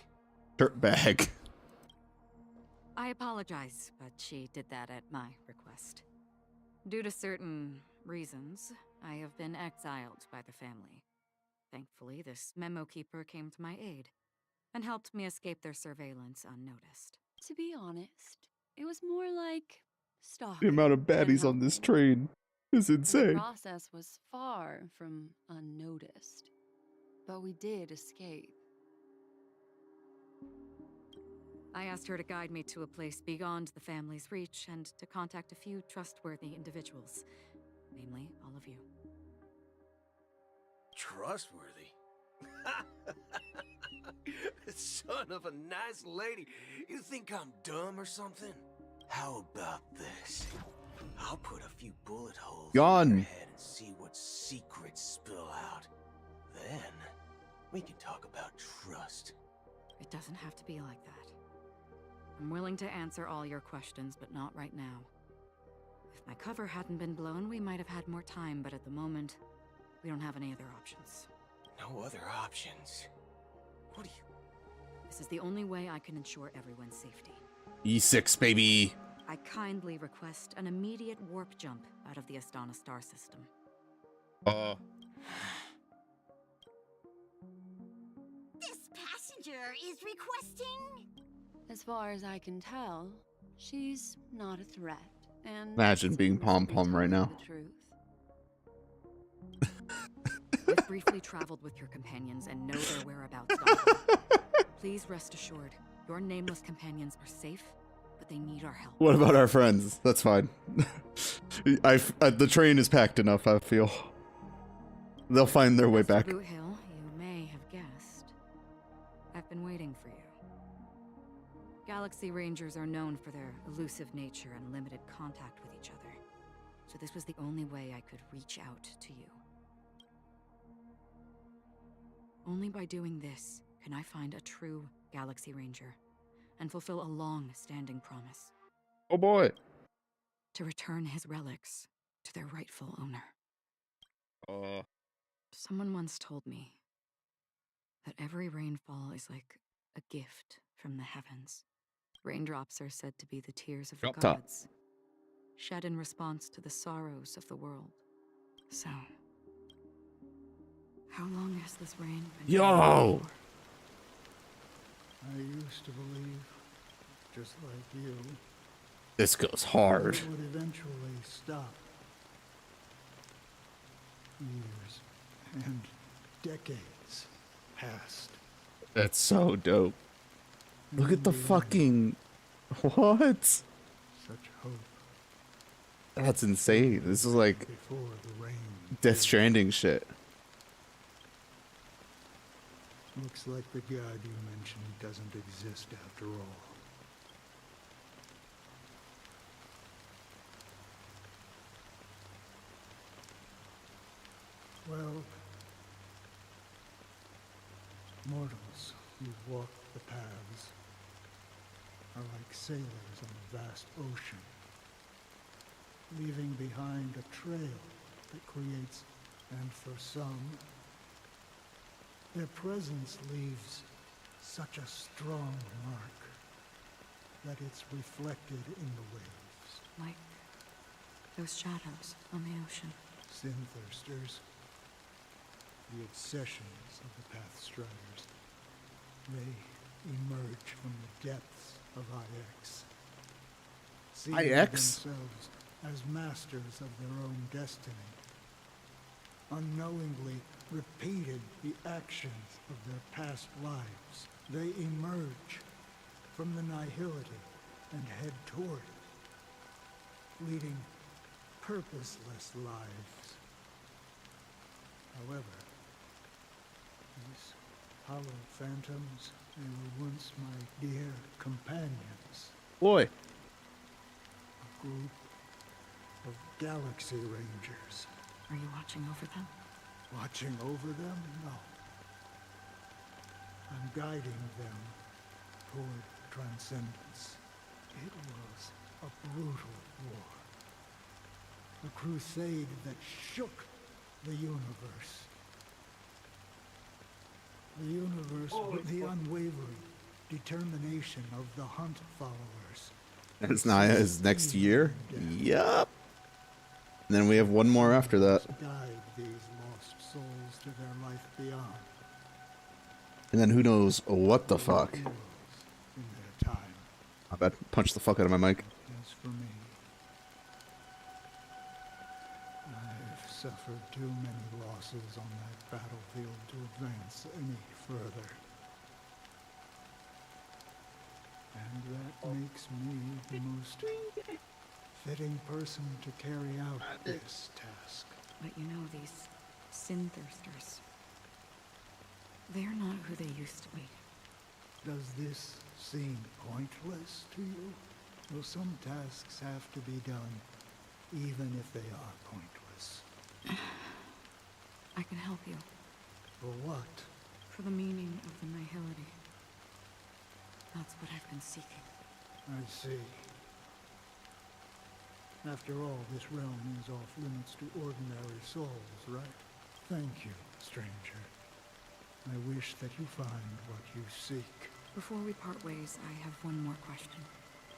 Dirtbag. I apologize, but she did that at my request. Due to certain reasons, I have been exiled by the family. Thankfully, this memo keeper came to my aid and helped me escape their surveillance unnoticed. To be honest, it was more like The stalking. amount of baddies than on this train is The insane. process was far from unnoticed, but we did escape. I asked her to guide me to a place beyond the family's reach and to contact a few trustworthy individuals, namely all of you. Trustworthy? Son of a nice lady. You think I'm dumb or something? How about this? I'll put a few bullet holes in Yawn. your head and see what secrets spill out. Then, we can talk about trust. It doesn't have to be like that. I'm willing to answer all your questions, but not right now. If my cover hadn't been blown, we might have had more time, but at the moment, we don't have any other options. No other options? What do you... This is the only way I can ensure everyone's safety. E6, baby. I kindly request an immediate warp jump out of the Astana star system. This passenger is requesting... As far as I can tell, she's not a threat, and Imagine being seems to be pom-pom right telling now. the truth. I've briefly traveled with your companions and know their whereabouts. Doctor. Please rest assured, your nameless companions are safe, but they need our help. What about our friends? That's fine. The train is packed enough, I feel. They'll find their way Mr. back. Boot Hill, you may have guessed. I've been waiting for you. Galaxy Rangers are known for their elusive nature and limited contact with each other, so this was the only way I could reach out to you. Only by doing this can I find a true Galaxy Ranger and fulfill a long-standing promise. Oh boy. To return his relics to their rightful owner. Someone once told me that every rainfall is like a gift from the heavens. Raindrops are said to be the tears of the Up top. gods, shed in response to the sorrows of the world. So, how long has this rain been? Yo! I used to believe, just like you, This goes hard. it would eventually stop. Years and decades passed. That's so dope. Look at the fucking... What? Such hope That's insane. This is like before the rain. Death Stranding shit. Looks like the god you mentioned doesn't exist after all. Well, mortals who walk the paths are like sailors on a vast ocean, leaving behind a trail that creates, and for some, Their presence leaves such a strong mark that it's reflected in the waves. Like those shadows on the ocean. Sin-thirsters, the obsessions of the Pathstriders, they emerge from the depths of IX, seeing themselves as masters of their own destiny, unknowingly repeated the actions of their past lives. They emerge from the nihility and head toward it, leading purposeless lives. However, these hollow phantoms, they were once my dear companions. Boy. A group of Galaxy Rangers. Are you watching over them? Watching over them? No. I'm guiding them toward transcendence. It was a brutal war. A crusade that shook the universe. The universe with the unwavering determination of the Hunt followers. As Naya is next year? Yup. And then we have one more after that. Guide these lost souls to their life beyond. And then who knows what the fuck. In their time. I bet punch the fuck out of my mic. As for me, I've suffered too many losses on that battlefield to advance any further. And that makes me the most fitting person to carry out this task. But you know, these sin-thirsters, they're not who they used to be. Does this seem pointless to you? Well, some tasks have to be done, even if they are pointless. I can help you. For what? For the meaning of the nihility. That's what I've been seeking. I see. After all, this realm is off limits to ordinary souls, right? Thank you, stranger. I wish that you find what you seek. Before we part ways, I have one more question.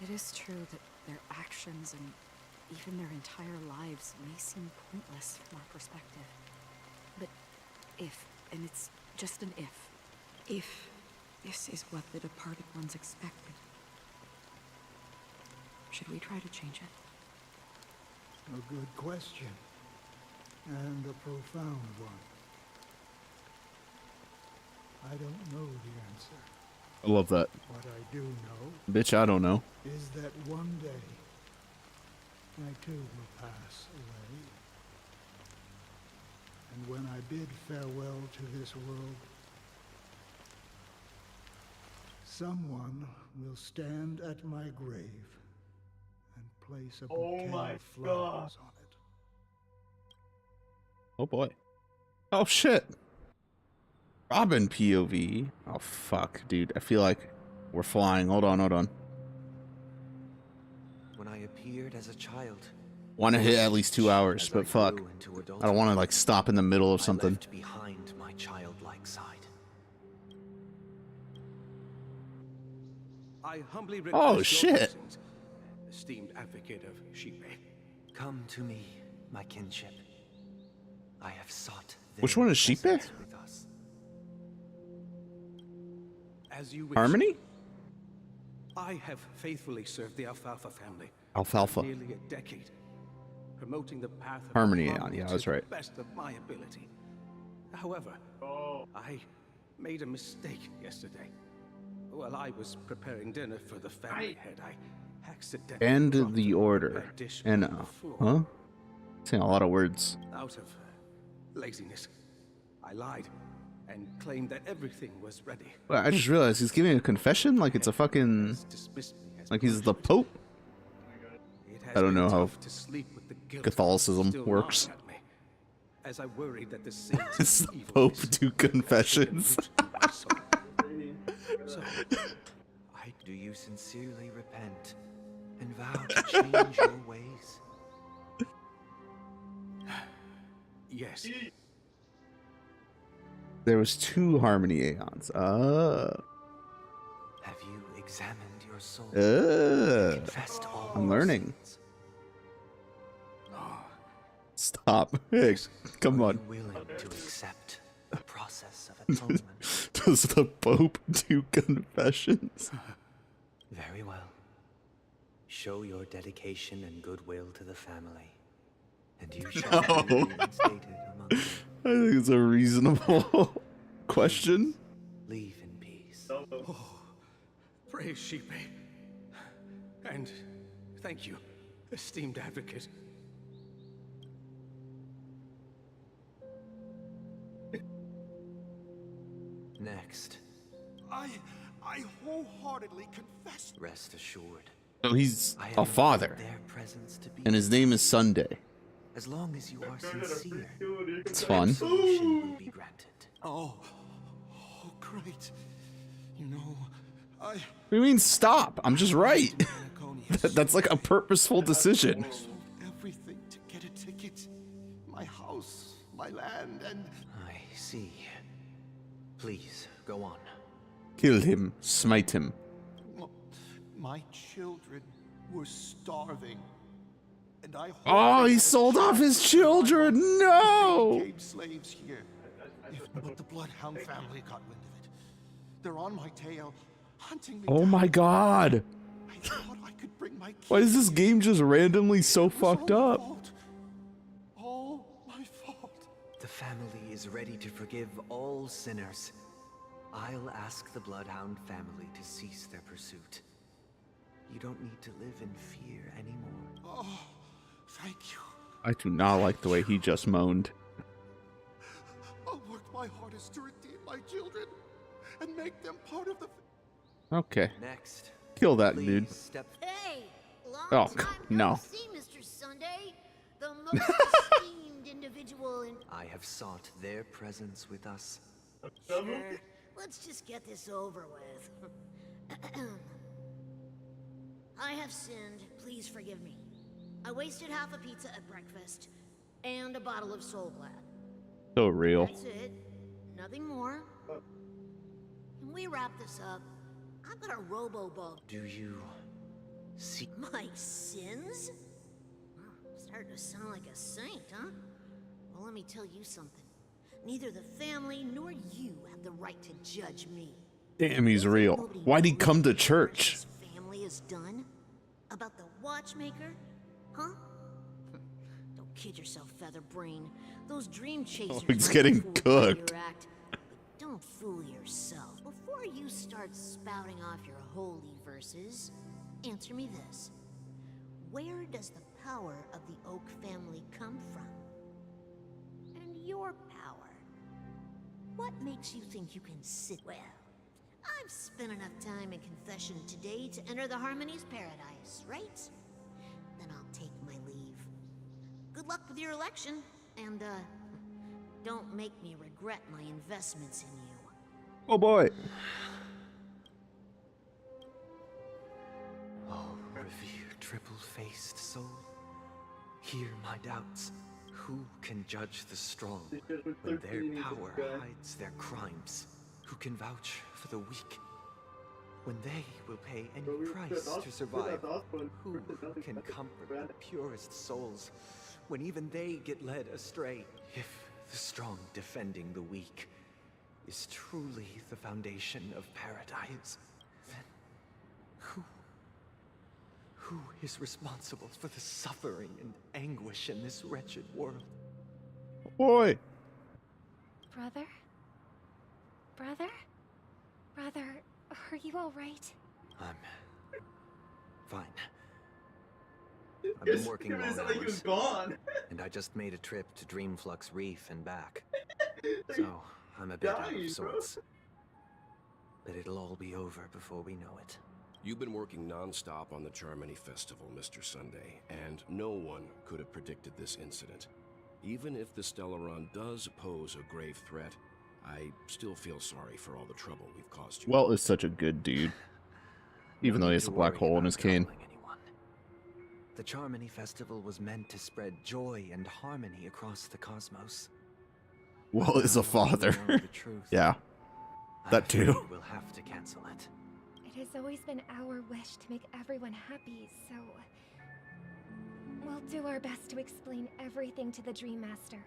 It is true that their actions and even their entire lives may seem pointless from our perspective. But if, and it's just an if this is what the departed ones expected, should we try to change it? A good question. And a profound one. I don't know the answer. I love that. What I do know... Bitch, I don't know. ...is that one day, I too will pass away. And when I bid farewell to this world, someone will stand at my grave and place a bouquet of flowers on it. Oh boy. Oh shit. Robin POV. Oh fuck, dude. I feel like we're flying. Hold on. When I appeared as a child, Want to hit at least 2 hours, but fuck. I don't want to like stop in the middle of something. I left behind my childlike side. I humbly Oh request shit. your blessings, esteemed advocate of Shipe. Come to me, my kinship. I have sought Which one is Shipe? with us. As you wish. Harmony? I have faithfully served the Alfalfa family. Alfalfa. For nearly a decade, promoting the path of Harmony, harmony yeah, I to was right. the best of my ability. However, I made a mistake yesterday. While I was preparing dinner for the family head, I accidentally And dropped the a order. red dish And on the floor. huh? Saying a lot of words. Out of laziness, I lied and claimed that everything was ready. Well, I just realized he's giving a confession like it's a fucking... Like he's the Pope? I don't know how Catholicism works. As I worried that the sins of Does the evil Pope ways do confessions? So, do you sincerely repent and vow to change your ways? Yes. There was 2 Harmony Aeons. Have you examined your soul? Confessed all I'm your learning. sins? Stop. Hey, come Are on. you willing to accept the process of atonement? Does the Pope do confessions? Very well. Show your dedication and goodwill to the family, and you shall be reinstated among them. I think it's a reasonable question. Leave in peace. Oh, praise Sheepe. And thank you, esteemed advocate. Next, I wholeheartedly confess. rest assured. So he's I a have father, their presence to be and his name is Sunday. as long as you are sincere. It's fun. Absolution will be granted. Oh, great. You know, What do you mean stop? I'm just right. That's like a purposeful decision. sold everything to get a ticket. My house, my land, and I see. Please, go on. Kill him. Smite him. my children were starving. And I Oh, he sold off his children. No. became slaves here. But the Bloodhound family got wind of it. They're on my tail, hunting me Oh down. my god. I thought I could bring my Why is this game just randomly so fucked up? all my fault. The family is ready to forgive all sinners. I'll ask the Bloodhound family to cease their pursuit. You don't need to live in fear anymore. Oh, thank you. I do not like the way he just moaned. I'll work my hardest to redeem my children and make them part of the... Okay. Next. Kill that dude. Hey, long Oh, time no. see, Mr. Sunday. The most esteemed individual in... I have sought their presence with us. Sure. Let's just get this over with. I have sinned. Please forgive me. I wasted half a pizza at breakfast and a bottle of Soul Glad. So real. That's it. Nothing more. Can we wrap this up? I've got a robo-bug. Do you see? My sins? Starting to sound like a saint, huh? Well, let me tell you something. Neither the family nor you have the right to judge me. Damn, he's real. Why'd he come to church? This family is done? About the watchmaker? Huh? Don't kid yourself, Featherbrain. Those dream chasers... he's getting cooked. But don't fool yourself. Before you start spouting off your holy verses, answer me this. Where does the power of the Oak family come from? And your power? What makes you think you can sit... Well, I've spent enough time in confession today to enter the Harmony's paradise, right? Then I'll take my leave. Good luck with your election, and, don't make me regret my investments in you. Oh boy. Oh, revered triple-faced soul. Hear my doubts. Who can judge the strong when their power hides their crimes? Who can vouch for the weak when they will pay any price to survive? Who can comfort the purest souls when even they get led astray? If the strong defending the weak is truly the foundation of paradise, then who is responsible for the suffering and anguish in this wretched world? Boy. Brother? Brother? Brother, are you all right? I'm fine. I've been working long It's like he was hours, gone. and I just made a trip to Dreamflux Reef and back. So I'm a bit out Dying, of bro. sorts. But it'll all be over before we know it. You've been working non-stop on the Charmony Festival, Mr. Sunday, and no one could have predicted this incident. Even if the Stellaron does pose a grave threat, I still feel sorry for all the trouble we've caused you. Well is such a good dude. Even though he has a black hole in his cane. The Charmony Festival was meant to spread joy and harmony across the cosmos. Well, is a father. Yeah, that too. We'll have to cancel it. It has always been our wish to make everyone happy, so we'll do our best to explain everything to the Dream Master.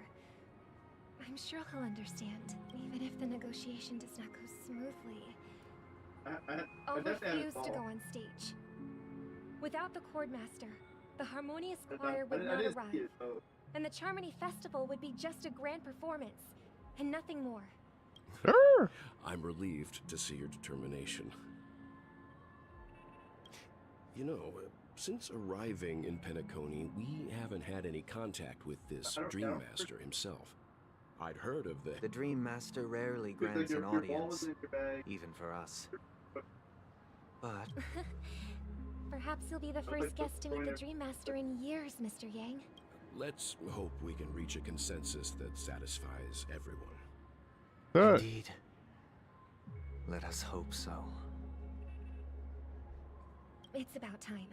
I'm sure he'll understand, even if the negotiation does not go smoothly. I'll refuse to go on stage. Without the Chord Master, the Harmonious Choir would not arrive, and the Charmony Festival would be just a grand performance, and nothing more. I'm relieved to see your determination. You know, since arriving in Penacony, we haven't had any contact with this Dream Master himself. I'd heard of the... The Dream Master rarely grants an audience, even for us. But... Perhaps you'll be the first guest to meet the Dream Master in years, Mr. Yang. Let's hope we can reach a consensus that satisfies everyone. Indeed. Let us hope so. It's about time.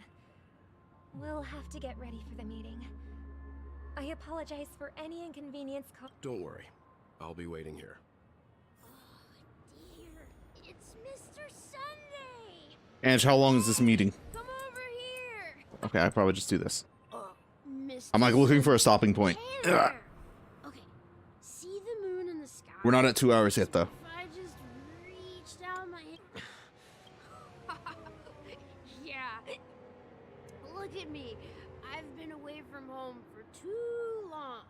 We'll have to get ready for the meeting. I apologize for any inconvenience caused. Don't worry. I'll be waiting here. Dear, it's Mr. Sunday! Ange, how long is this meeting? Come over here! Okay, I probably just do this. Mr. I'm like looking for a stopping point. Ugh. Okay, see the moon in the sky? We're not at 2 hours yet, though. If I just reached out my hand... Yeah. Look at me. I've been away from home for too long.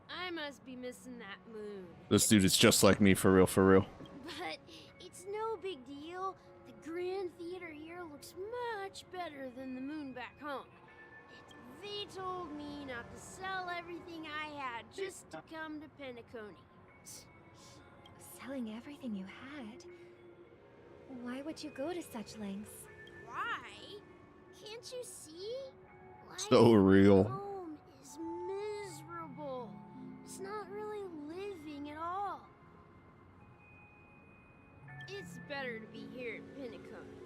I must be missing that moon. This dude is just like me, for real, for real. But it's no big deal. The Grand Theater here looks much better than the moon back home. They told me not to sell everything I had just to come to Penacony. Selling everything you had? Why would you go to such lengths? Why? Can't you see? So real. Home is miserable. It's not really living at all. It's better to be here at Penacony.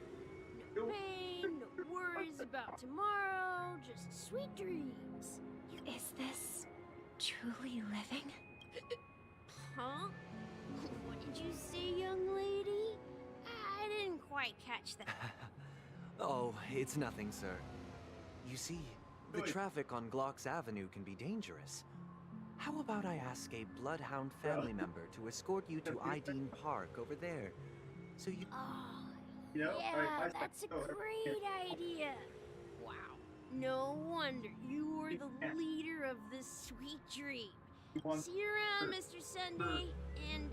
No pain, no worries about tomorrow, just sweet dreams. Is this truly living? Huh? What did you say, young lady? I didn't quite catch that. Oh, it's nothing, sir. You see, the traffic on Glock's Avenue can be dangerous. How about I ask a Bloodhound family member to escort you to Ideen Park over there, so you... Yeah, that's a great idea. Wow. No wonder you were the leader of this sweet dream. See you around, Mr. Sunday, and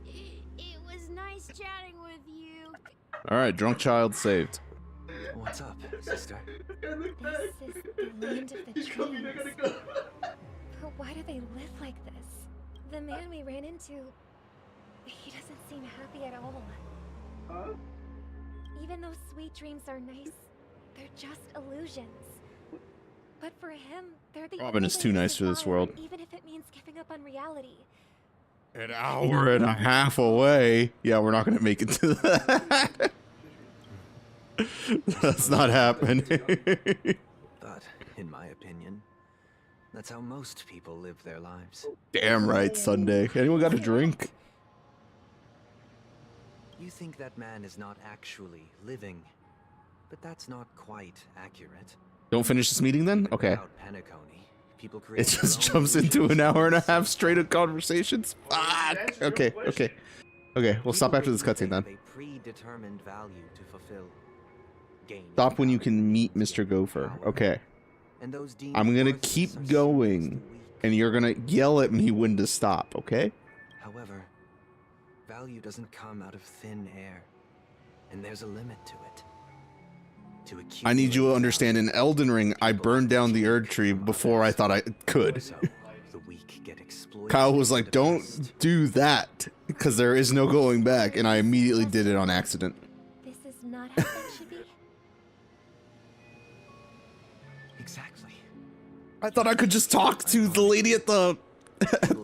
it was nice chatting with you. Alright, drunk child saved. What's up, sister? This is the land of the dreams. But why do they live like this? The man we ran into, he doesn't seem happy at all. Even though sweet dreams are nice, they're just illusions. But for him, they're the Robin is too nice for this world. Even if it means giving up on reality. An hour and a half away. Yeah, we're not gonna make it to that. That's not happening. But, in my opinion, that's how most people live their lives. Damn right, Sunday. Anyone got a drink? You think that man is not actually living, but that's not quite accurate. Don't finish this meeting then? Okay. Without Penacony, people create It just jumps into an hour and a half straight of conversations. Fuck. Okay, okay. Okay, we'll stop after this cutscene then. A predetermined value to fulfill. Stop when you can meet Mr. Gopher. Okay. And those deemed I'm gonna worthless keep are going, and you're gonna yell at me when to stop, okay? However, value doesn't come out of thin air, and there's a limit to it. I need you to understand, in Elden Ring, I burned down the Erd Tree before I thought I could. The weak get exploited. Kyle was like, don't do that, because there is no going back, and I immediately did it on accident. This is not how things should be. Exactly. I thought I could just talk to the lady at the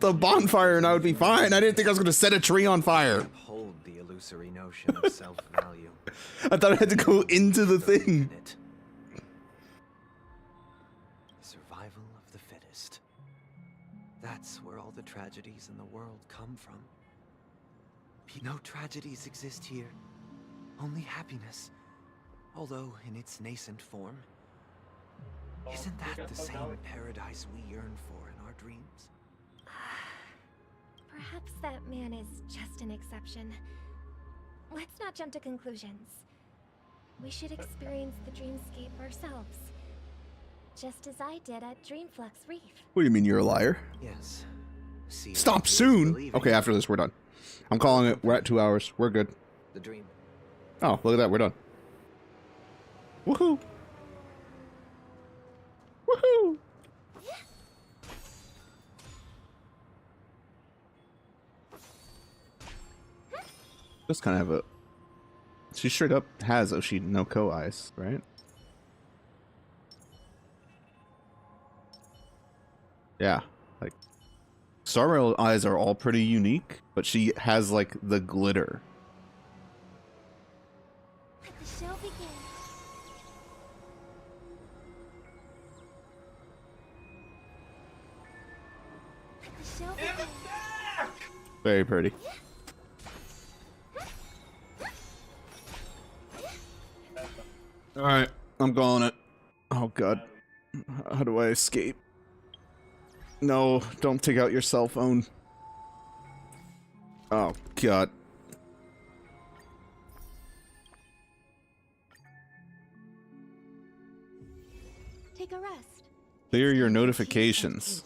bonfire and I would be fine. I didn't think I was going to set a tree on fire. Uphold the illusory notion of self-value. I thought I had to go into the thing. Survival of the fittest. That's where all the tragedies in the world come from. No tragedies exist here, only happiness, although in its nascent form. Isn't that the same paradise we yearn for in our dreams? Perhaps that man is just an exception. Let's not jump to conclusions. We should experience the dreamscape ourselves. Just as I did at Dreamflux Reef. What do you mean you're a liar? Yes. See, Stop soon! Okay, after this, we're done. I'm calling it. We're at 2 hours. We're good. the dream. Oh, look at that. We're done. Woohoo! Woohoo! Just kind of have a... She straight up has Oshi no Ko eyes, right? Yeah, like Star Rail eyes are all pretty unique, but she has like the glitter. Let the show begin. Let the show begin. Very pretty. All right, I'm calling it. Oh god, how do I escape? No, don't take out your cell phone. Oh god. Take a rest. Clear your notifications.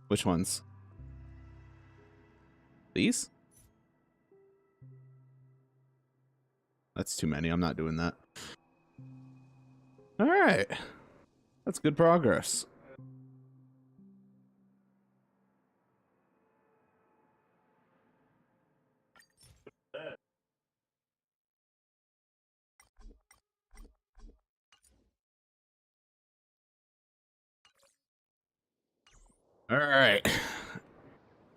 Which ones? These? That's too many. I'm not doing that. All right. That's good progress. All right.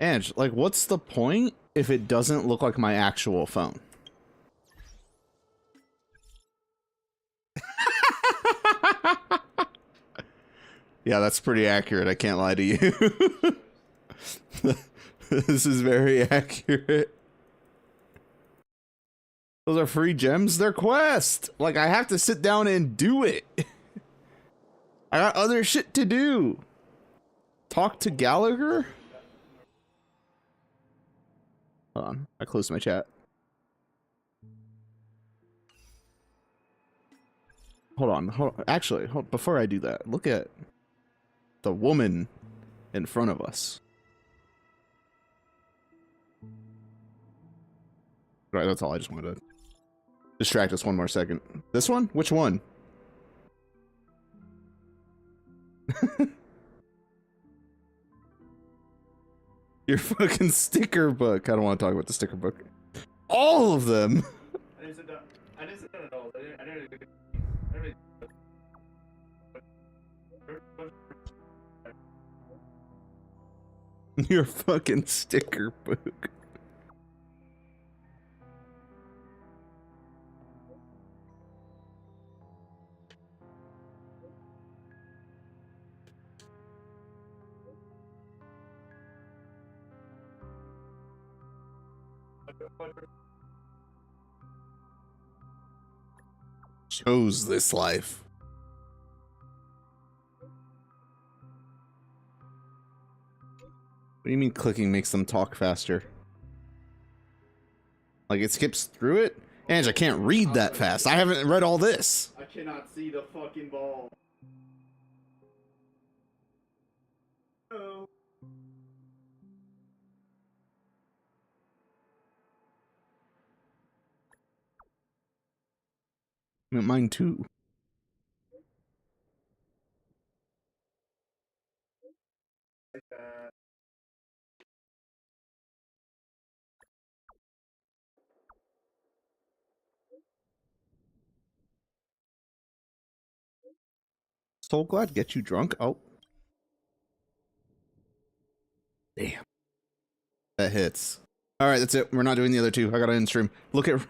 Ange, like, what's the point if it doesn't look like my actual phone? Yeah, that's pretty accurate. I can't lie to you. This is very accurate. Those are free gems? They're quest. Like, I have to sit down and do it. I got other shit to do. Talk to Gallagher? Hold on. I closed my chat. Hold on. Actually, before I do that, look at the woman in front of us. Right, that's all. I just wanted to distract us one more second. This one? Which one? Your fucking sticker book. I don't want to talk about the sticker book. All of them. I didn't sit down at all. I didn't Your fucking sticker book. Chose this life. What do you mean clicking makes them talk faster? Like it skips through it? Ange, I can't read that fast. I haven't read all this. I cannot see the fucking ball. Oh. Mine too. Soul Glad get you drunk? Oh. Damn. That hits. Alright, that's it. We're not doing the other two. I gotta end stream. Look at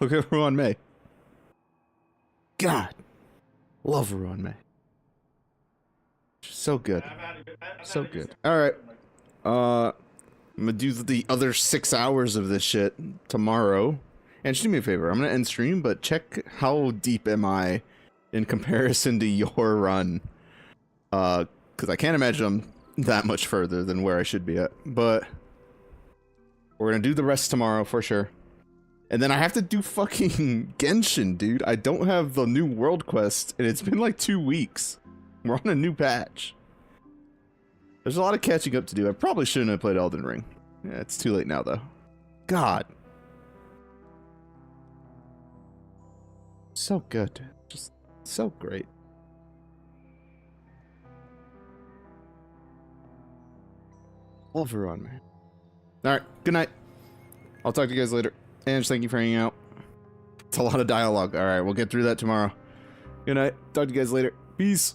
Ruan May. God. Love Ruan May. Just so good. So good. Alright. I'm gonna do the other 6 hours of this shit tomorrow. And just do me a favor, I'm gonna end stream, but check how deep am I in comparison to your run. Because I can't imagine I'm that much further than where I should be at. But we're gonna do the rest tomorrow for sure. And then I have to do fucking Genshin, dude. I don't have the new world quest, and it's been like 2 weeks. We're on a new patch. There's a lot of catching up to do. I probably shouldn't have played Elden Ring. Yeah, it's too late now, though. God. So good. Just so great. Love her on, man. Alright, good night. I'll talk to you guys later. And thank you for hanging out. It's a lot of dialogue. Alright, we'll get through that tomorrow. Good night. Talk to you guys later. Peace.